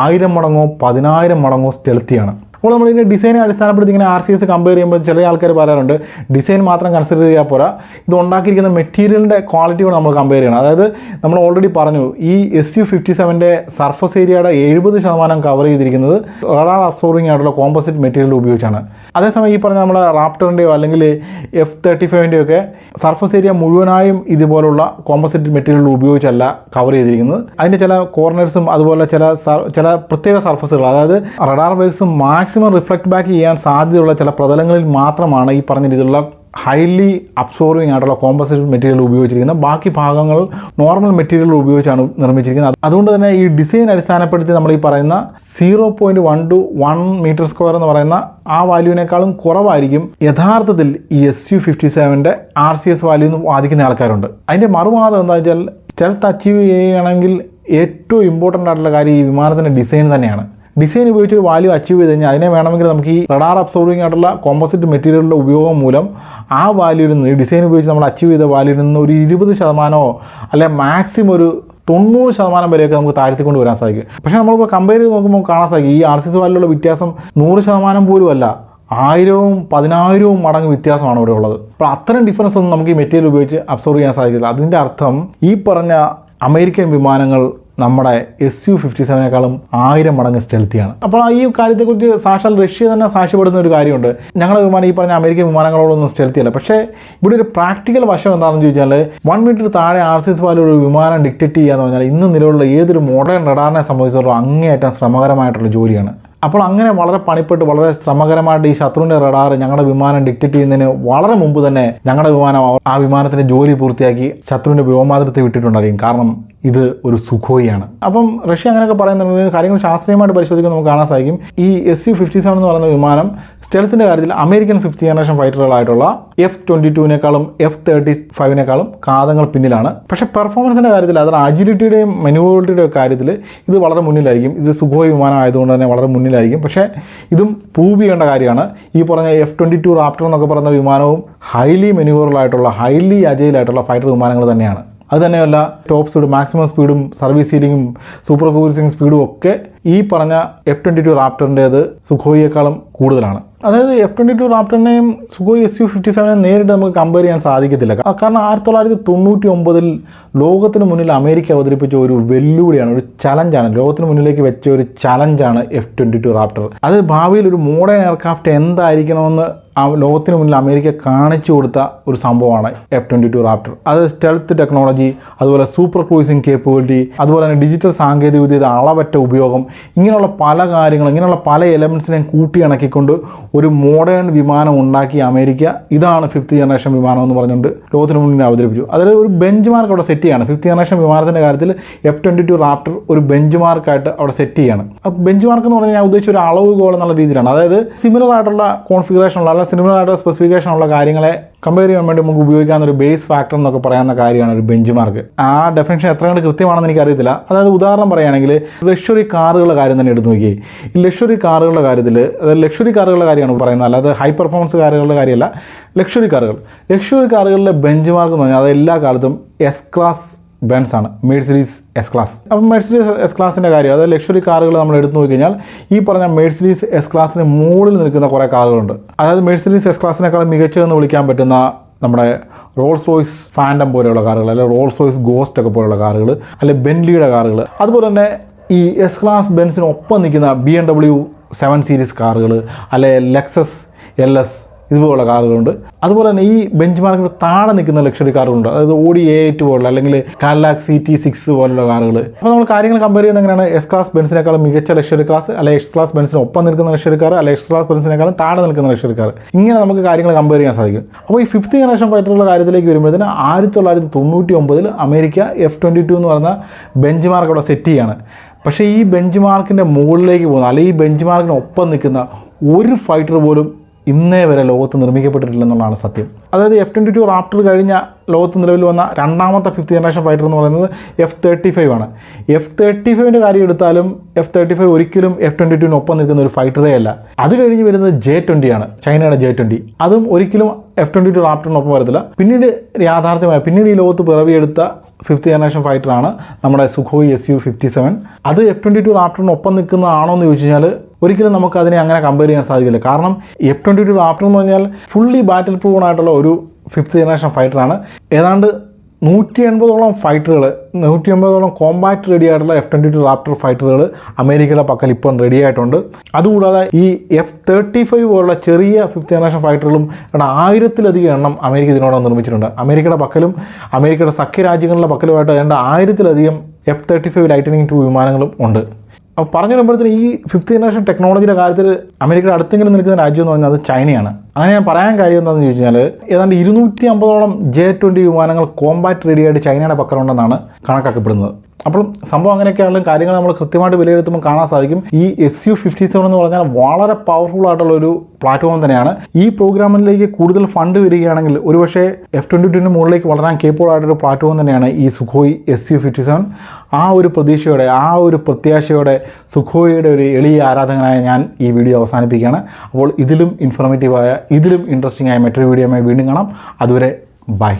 1000 മടങ്ങോ 10,000 മടങ്ങോ സ്റ്റെൽത്തിയാണ്. അപ്പോൾ നമ്മൾ ഇതിൻ്റെ ഡിസൈനെ അടിസ്ഥാനപ്പെടുത്തി ഇങ്ങനെ RCS കമ്പയർ ചെയ്യുമ്പോൾ ചില ആൾക്കാർ പറയാറുണ്ട് ഡിസൈൻ മാത്രം കൺസിഡർ ചെയ്യാൻ പോരാ, ഇത് ഉണ്ടാക്കിയിരിക്കുന്ന മെറ്റീരിയലിൻ്റെ ക്വാളിറ്റിയോട് നമ്മൾ കമ്പയർ ചെയ്യണം. അതായത് നമ്മൾ ഓൾറെഡി പറഞ്ഞു ഈ Su-57ൻ്റെ സർഫസ് ഏരിയയുടെ 70% കവർ ചെയ്തിരിക്കുന്നത് റഡാർ അബ്സോർബിംഗ് ആയിട്ടുള്ള കോമ്പോസിറ്റ് മെറ്റീരിയൽ ഉപയോഗിച്ചാണ്. അതേസമയം ഈ പറഞ്ഞ നമ്മുടെ റാപ്റ്ററിൻ്റെയോ അല്ലെങ്കിൽ F-35ൻ്റെയോ ഒക്കെ സർഫസ് ഏരിയ മുഴുവനായും ഇതുപോലുള്ള കോമ്പോസിറ്റ് മെറ്റീരിയൽ ഉപയോഗിച്ചല്ല കവർ ചെയ്തിരിക്കുന്നത്. അതിൻ്റെ ചില കോർണേഴ്സും അതുപോലെ ചില പ്രത്യേക സർഫസുകൾ, അതായത് റഡാർ വേവ്സും മാക്സിമം റിഫ്ലക്ട് ബാക്ക് ചെയ്യാൻ സാധ്യതയുള്ള ചില പ്രതലങ്ങളിൽ മാത്രമാണ് ഈ പറഞ്ഞ രീതിയിലുള്ള ഹൈലി അബ്സോർവിംഗ് ആയിട്ടുള്ള കോമ്പോസിറ്റ് മെറ്റീരിയൽ ഉപയോഗിച്ചിരിക്കുന്നത്. ബാക്കി ഭാഗങ്ങൾ നോർമൽ മെറ്റീരിയൽ ഉപയോഗിച്ചാണ് നിർമ്മിച്ചിരിക്കുന്നത്. അതുകൊണ്ട് തന്നെ ഈ ഡിസൈൻ അടിസ്ഥാനപ്പെടുത്തി നമ്മൾ ഈ പറയുന്ന 0.1 മീറ്റർ സ്ക്വയർ എന്ന് പറയുന്ന ആ വാല്യൂവിനേക്കാളും കുറവായിരിക്കും യഥാർത്ഥത്തിൽ ഈ Su-57ൻ്റെ RCS വാല്യൂ എന്ന് വാദിക്കുന്ന ആൾക്കാരുണ്ട്. അതിൻ്റെ മറുവാദം എന്താ വെച്ചാൽ സ്റ്റെൽത്ത് അച്ചീവ് ചെയ്യുകയാണെങ്കിൽ ഏറ്റവും ഇമ്പോർട്ടൻ്റ് ആയിട്ടുള്ള കാര്യം ഈ വിമാനത്തിൻ്റെ ഡിസൈൻ തന്നെയാണ്. ഡിസൈൻ ഉപയോഗിച്ച് വാല്യൂ അച്ചീവ് ചെയ്ത് കഴിഞ്ഞാൽ അതിനെ വേണമെങ്കിൽ നമുക്ക് ഈ റഡാർ അബ്സോർബിംഗ് ആയിട്ടുള്ള കോമ്പോസിറ്റ് മെറ്റീരിയലിൻ്റെ ഉപയോഗം മൂലം ആ വാല്യൂവിൽ നിന്ന്, ഈ ഡിസൈൻ ഉപയോഗിച്ച് നമ്മൾ അച്ചീവ് ചെയ്ത വാല്യൂവിൽ നിന്ന് ഒരു 20% അല്ലെങ്കിൽ മാക്സിമം ഒരു 90% വരെയൊക്കെ നമുക്ക് താഴ്ത്തിക്കൊണ്ട് വരാൻ സാധിക്കും. പക്ഷേ നമ്മളിപ്പോൾ കമ്പയർ ചെയ്ത് നോക്കുമ്പോൾ കാണാൻ സാധിക്കും ഈ RCS വാല്യൂലുള്ള വ്യത്യാസം 100% പോലും അല്ല, 1000ഉം 10,000ഉം മടങ്ങ് വ്യത്യാസമാണ് ഇവിടെ ഉള്ളത്. അപ്പോൾ അത്തരം ഡിഫറൻസ് ഒന്നും നമുക്ക് ഈ മെറ്റീരിയൽ ഉപയോഗിച്ച് അബ്സോർവ് ചെയ്യാൻ സാധിക്കില്ല. അതിൻ്റെ അർത്ഥം ഈ പറഞ്ഞ അമേരിക്കൻ വിമാനങ്ങൾ നമ്മുടെ Su-57നേക്കാളും 1000 മടങ്ങ് സ്റ്റെൽത്തിയാണ്. അപ്പോൾ ഈ കാര്യത്തെക്കുറിച്ച് സാക്ഷാൽ റഷ്യ തന്നെ സാക്ഷ്യപ്പെടുന്ന ഒരു കാര്യമുണ്ട്. ഞങ്ങളുടെ വിമാനം ഈ പറഞ്ഞ അമേരിക്കൻ വിമാനങ്ങളോടൊന്നും സ്റ്റെൽത്തിയല്ല. പക്ഷേ ഇവിടെ ഒരു പ്രാക്ടിക്കൽ വശം എന്താണെന്ന് ചോദിച്ചാൽ 1 മീറ്റർ താഴെ RCS വാല്യൂ ഒരു വിമാനം ഡിക്റ്റേറ്റ് ചെയ്യാന്ന് പറഞ്ഞാൽ ഇന്ന് നിലവിലുള്ള ഏതൊരു മോഡേൺ റഡാറിനെ സംബന്ധിച്ചിടത്തോളം അങ്ങേയറ്റം ശ്രമകരമായിട്ടുള്ള ജോലിയാണ്. അപ്പോൾ അങ്ങനെ വളരെ പണിപ്പെട്ട് വളരെ ശ്രമകരമായിട്ട് ഈ ശത്രുവിൻ്റെ റഡാർ ഞങ്ങളുടെ വിമാനം ഡിക്റ്റേറ്റ് ചെയ്യുന്നതിന് വളരെ മുമ്പ് തന്നെ ഞങ്ങളുടെ വിമാനം ആ വിമാനത്തിൻ്റെ ജോലി പൂർത്തിയാക്കി ശത്രുവിൻ്റെ വ്യോമാതിർത്തി വിട്ടിട്ടുണ്ടായിരിക്കും. കാരണം ഇത് ഒരു സുഖോയിയാണ്. അപ്പം റഷ്യ അങ്ങനെയൊക്കെ പറയുന്നുണ്ടെങ്കിൽ കാര്യങ്ങൾ ശാസ്ത്രീയമായിട്ട് പരിശോധിക്കാൻ നമുക്ക് കാണാൻ സാധിക്കും. ഈ Su-57 എന്ന് പറയുന്ന വിമാനം സ്റ്റെൽത്തിൻ്റെ കാര്യത്തിൽ American 5th generation ഫൈറ്ററുകളായിട്ടുള്ള F-22 F-35 കാതങ്ങൾ പിന്നിലാണ്. പക്ഷേ പെർഫോമൻസിൻ്റെ കാര്യത്തിൽ, അതായത് അജിലിറ്റിയുടെയും മെനുവബിലിറ്റിയുടെയും കാര്യത്തിൽ ഇത് വളരെ മുന്നിലായിരിക്കും. ഇത് സുഖോയ് വിമാനം ആയതുകൊണ്ട് തന്നെ വളരെ മുന്നിലായിരിക്കും. പക്ഷേ ഇതും പ്രൂവ് ചെയ്യേണ്ട കാര്യമാണ്. ഈ പറഞ്ഞ F-22 റാപ്റ്റർ എന്നൊക്കെ പറയുന്ന വിമാനവും ഹൈലി മെനുവറബിളായിട്ടുള്ള ഹൈലി അജൈലായിട്ടുള്ള ഫൈറ്റർ വിമാനങ്ങൾ തന്നെയാണ്. അത് തന്നെയല്ല, ടോപ്പ് സ്പീഡ്, മാക്സിമം സ്പീഡും സർവീസ് സീലിങ്ങും സൂപ്പർ ക്രൂസിംഗ് സ്പീഡും ഒക്കെ ഈ പറഞ്ഞ F-22 റാപ്റ്ററിൻ്റേത് സുഖോയിയേക്കാളും കൂടുതലാണ്. അതായത് F-22 റാപ്റ്ററിനെയും സുഖോയ് Su-57 നേരിട്ട് നമുക്ക് കമ്പയർ ചെയ്യാൻ സാധിക്കത്തില്ല. കാരണം 1999 ലോകത്തിന് മുന്നിൽ അമേരിക്ക അവതരിപ്പിച്ച ഒരു വെല്ലുവിളിയാണ്, ഒരു ചലഞ്ചാണ്, ലോകത്തിന് മുന്നിലേക്ക് വെച്ച ഒരു ചലഞ്ചാണ് F-22 റാപ്റ്റർ. അത് ഭാവിയിൽ ഒരു മോഡേൺ എയർക്രാഫ്റ്റ് എന്തായിരിക്കണമെന്ന് ലോകത്തിന് മുന്നിൽ അമേരിക്ക കാണിച്ചു കൊടുത്ത ഒരു സംഭവമാണ് F-22 റാപ്റ്റർ. അത് സ്റ്റെൽത്ത് ടെക്നോളജി, അതുപോലെ സൂപ്പർ ക്രൂസിംഗ് കേപ്പബിലിറ്റി, അതുപോലെ തന്നെ ഡിജിറ്റൽ സാങ്കേതികവിദ്യയുടെ അളവറ്റ ഉപയോഗം, ഇങ്ങനെയുള്ള പല കാര്യങ്ങളും, ഇങ്ങനെയുള്ള പല എലമെൻസിനെയും കൂട്ടിയിണക്കിക്കൊണ്ട് ഒരു മോഡേൺ വിമാനം ഉണ്ടാക്കിയ അമേരിക്ക ഇതാണ് 5th ജനറേഷൻ വിമാനം എന്ന് പറഞ്ഞുകൊണ്ട് ലോകത്തിന് മുന്നിൽ അവതരിപ്പിച്ചു. അതായത് ഒരു ബെഞ്ച് മാർക്ക് അവിടെ സെറ്റ് ചെയ്യാണ്. 5th ജനറേഷൻ വിമാനത്തിൻ്റെ കാര്യത്തിൽ F-22 റാപ്റ്റർ ഒരു ബെഞ്ച് മാർക്കായിട്ട് അവിടെ സെറ്റ് ചെയ്യാണ്. അപ്പോൾ ബെഞ്ച് മാർക്ക് എന്ന് പറഞ്ഞാൽ ഞാൻ ഉദ്ദേശിച്ച ഒരു അളവുകോൾ എന്നുള്ള രീതിയിലാണ്. അതായത് സിമിലർ ആയിട്ടുള്ള കോൺഫിഗറേഷനുള്ള, അല്ലെങ്കിൽ സിമിലർ ആയിട്ടുള്ള സ്പെസിഫിക്കേഷൻ ഉള്ള കാര്യങ്ങളെ കമ്പയർ ചെയ്യാൻ വേണ്ടി നമുക്ക് ഉപയോഗിക്കാവുന്ന ഒരു ബേസ് ഫാക്ടർ എന്നൊക്കെ പറയുന്ന കാര്യമാണ് ഒരു ബെഞ്ച് മാർക്ക്. ആ ഡെഫിനേഷൻ എത്ര കണ്ട് കൃത്യമാണെന്ന് എനിക്കറിയത്തില്ല. അതായത് ഉദാഹരണം പറയുകയാണെങ്കിൽ ലക്ഷറി കാറുകളുടെ കാര്യം തന്നെ എടുത്തു നോക്കിയേ. ഈ ലക്ഷറി കാറുകളുടെ കാര്യത്തിൽ, അതായത് ലക്ഷറി കാറുകളുടെ കാര്യമാണ് പറയുന്നത്, അല്ലാതെ ഹൈ പെർഫോമൻസ് കാറുകളുടെ കാര്യമല്ല. ലക്ഷറി കാറുകളിലെ ബെഞ്ച് മാർക്ക് എന്ന് പറഞ്ഞാൽ അത് എല്ലാ കാലത്തും എസ് ക്ലാസ് ബെൻസ് ആണ്, മെഴ്സിഡീസ് എസ് ക്ലാസ്. അപ്പം മെഴ്സിഡീസ് എസ് ക്ലാസിൻ്റെ കാര്യം, അതായത് ലക്ഷറി കാറുകൾ നമ്മൾ എടുത്തു നോക്കിക്കഴിഞ്ഞാൽ ഈ പറഞ്ഞ മെഴ്സിഡീസ് എസ് ക്ലാസിന് മുകളിൽ നിൽക്കുന്ന കുറേ കാറുകളുണ്ട്. അതായത് മെഴ്സിഡീസ് എസ് ക്ലാസിനേക്കാളും മികച്ചതെന്ന് വിളിക്കാൻ പറ്റുന്ന നമ്മുടെ റോൾസ് റോയ്സ് ഫാൻഡം പോലെയുള്ള കാറുകൾ, അല്ലെങ്കിൽ റോൾസ് റോയ്സ് ഗോസ്റ്റ് ഒക്കെ പോലെയുള്ള കാറുകൾ, അല്ലെങ്കിൽ ബെൻലിയുടെ കാറുകൾ, അതുപോലെ തന്നെ ഈ എസ് ക്ലാസ് ബെൻസിന് ഒപ്പം നിൽക്കുന്ന BMW 7 സീരീസ് കാറുകൾ, അല്ലെങ്കിൽ ലെക്സസ് LS ഇതുപോലുള്ള കാറുകളുണ്ട്. അതുപോലെ തന്നെ ഈ ബെഞ്ച് മാർക്കിന് താഴെ നിൽക്കുന്ന ലക്ഷറി കാറുകളുണ്ട്. അതായത് Audi A8 പോലുള്ള, അല്ലെങ്കിൽ കാഡിലാക് CT6 പോലുള്ള കാറുകൾ. അപ്പോൾ നമ്മൾ കാര്യങ്ങൾ കമ്പയർ ചെയ്യുന്നത് എങ്ങനെയാണ്? എസ് ക്ലാസ് ബെൻസിനേക്കാളും മികച്ച ലക്ഷറി ക്ലാസ്, അല്ലെങ്കിൽ എക്സ് ക്ലാസ് ബെൻസിന് ഒപ്പം നിൽക്കുന്ന ലക്ഷറി കാർ, അല്ലെങ്കിൽ എക്സ് ക്ലാസ് ബെൻസിനേക്കാളും താഴെ നിൽക്കുന്ന ലക്ഷറി കാർ. ഇങ്ങനെ നമുക്ക് കാര്യങ്ങൾ കമ്പയർ ചെയ്യാൻ സാധിക്കും. അപ്പോൾ ഈ 5th ജനറേഷൻ ഫൈറ്ററുകളുടെ കാര്യത്തിലേക്ക് വരുമ്പോഴത്തേന് 1999 അമേരിക്ക F-22 എന്ന് പറയുന്ന ബെഞ്ച് മാർക്ക് അവിടെ സെറ്റ് ചെയ്യാണ്. പക്ഷേ ഈ ബെഞ്ച് മാർക്കിൻ്റെ മുകളിലേക്ക് പോകുന്ന, അല്ലെങ്കിൽ ഈ ബെഞ്ച് മാർക്കിന് ഒപ്പം നിൽക്കുന്ന ഒരു ഫൈറ്റർ പോലും ഇന്നേ വരെ ലോകത്ത് നിർമ്മിക്കപ്പെട്ടിട്ടില്ലെന്നുള്ളതാണ് സത്യം. അതായത് F-22 റാപ്റ്റർ കഴിഞ്ഞ ലോകത്ത് നിലവിൽ വന്ന രണ്ടാമത്തെ 5th ജനറേഷൻ ഫൈറ്റർ എന്ന് പറയുന്നത് F-35 ആണ്. F-35ൻ്റെ കാര്യം എടുത്താലും F-35 ഒരിക്കലും F-22 ഒപ്പം നിൽക്കുന്ന ഒരു ഫൈറ്ററേ അല്ല. അത് കഴിഞ്ഞ് വരുന്നത് J-20 ആണ്, ചൈനയുടെ J-20. അതും ഒരിക്കലും F-22 റാപ്റ്ററിനൊപ്പം വരത്തില്ല. പിന്നീട് പിന്നീട് ഈ ലോകത്ത് പിറവിയെടുത്ത 5th ജനറേഷൻ ഫൈറ്ററാണ് നമ്മുടെ സുഖോയ് Su-57. അത് F-22 റാപ്റ്ററിനൊപ്പം നിൽക്കുന്നതാണോ എന്ന് ചോദിച്ചു കഴിഞ്ഞാൽ ഒരിക്കലും നമുക്ക് അതിനെ അങ്ങനെ കമ്പയർ ചെയ്യാൻ സാധിക്കില്ല. കാരണം F-22 റാപ്റ്റർ എന്ന് പറഞ്ഞാൽ ഫുള്ളി ബാറ്റിൽ പ്രൂവൺ ആയിട്ടുള്ള ഒരു 5th ജനറേഷൻ ഫൈറ്ററാണ്. ഏതാണ്ട് 180ഓളം ഫൈറ്ററുകൾ, 180ഓളം കോമ്പാക്ട് റെഡി ആയിട്ടുള്ള F-22 റാപ്റ്റർ ഫൈറ്ററുകൾ അമേരിക്കയുടെ പക്കൽ ഇപ്പം റെഡി ആയിട്ടുണ്ട്. അതുകൂടാതെ ഈ F-35 പോലുള്ള ചെറിയ 5th ജനറേഷൻ ഫൈറ്ററുകളും 1000-ലധികം എണ്ണം അമേരിക്ക ഇതിനോടൊപ്പം നിർമ്മിച്ചിട്ടുണ്ട്. അമേരിക്കയുടെ പക്കലും അമേരിക്കയുടെ സഖ്യരാജ്യങ്ങളുടെ പക്കലുമായിട്ട് ഏതാണ്ട് 1000-ലധികം F-35 ലൈറ്റനിങ് II വിമാനങ്ങളും ഉണ്ട്. അപ്പോൾ പറഞ്ഞു വരുമ്പോഴത്തേന് ഈ 5th ജനറേഷൻ ടെക്നോളജിയുടെ കാര്യത്തിൽ അമേരിക്കയുടെ അടുത്തെങ്കിലും നിൽക്കുന്ന രാജ്യം എന്ന് പറഞ്ഞാൽ അത് ചൈനയാണ്. അങ്ങനെ ഞാൻ പറയാൻ കാര്യം എന്താണെന്ന് ചോദിച്ചു കഴിഞ്ഞാൽ ഏതാണ്ട് 250ഓളം J-20 വിമാനങ്ങൾ കോമ്പാക്ട് റെഡിയായിട്ട് ചൈനയുടെ പക്കലുണ്ടെന്നാണ് കണക്കാക്കപ്പെടുന്നത്. അപ്പോൾ സംഭവം അങ്ങനെയൊക്കെയുള്ള കാര്യങ്ങൾ നമ്മൾ കൃത്യമായിട്ട് വിലയിരുത്തുമ്പോൾ കാണാൻ സാധിക്കും. ഈ Su-57 എന്ന് പറഞ്ഞാൽ വളരെ പവർഫുൾ ആയിട്ടുള്ള ഒരു പ്ലാറ്റ്ഫോം തന്നെയാണ്. ഈ പ്രോഗ്രാമിലേക്ക് കൂടുതൽ ഫണ്ട് വരികയാണെങ്കിൽ ഒരുപക്ഷെ F-22 മുകളിലേക്ക് വളരാൻ കേപ്പബിൾ ആയിട്ടൊരു പ്ലാറ്റ്ഫോം തന്നെയാണ് ഈ സുഖോയ് Su-57. ആ ഒരു പ്രതീക്ഷയോടെ, ആ ഒരു പ്രത്യാശയോടെ സുഖോയിയുടെ ഒരു എളിയ ആരാധകനായ ഞാൻ ഈ വീഡിയോ അവസാനിപ്പിക്കുകയാണ്. അപ്പോൾ ഇതിലും ഇൻഫോർമേറ്റീവായ, ഇതിലും ഇൻട്രസ്റ്റിംഗ് ആയ മറ്റൊരു വീഡിയോയുമായി വീണ്ടും കാണാം. അതുവരെ ബൈ.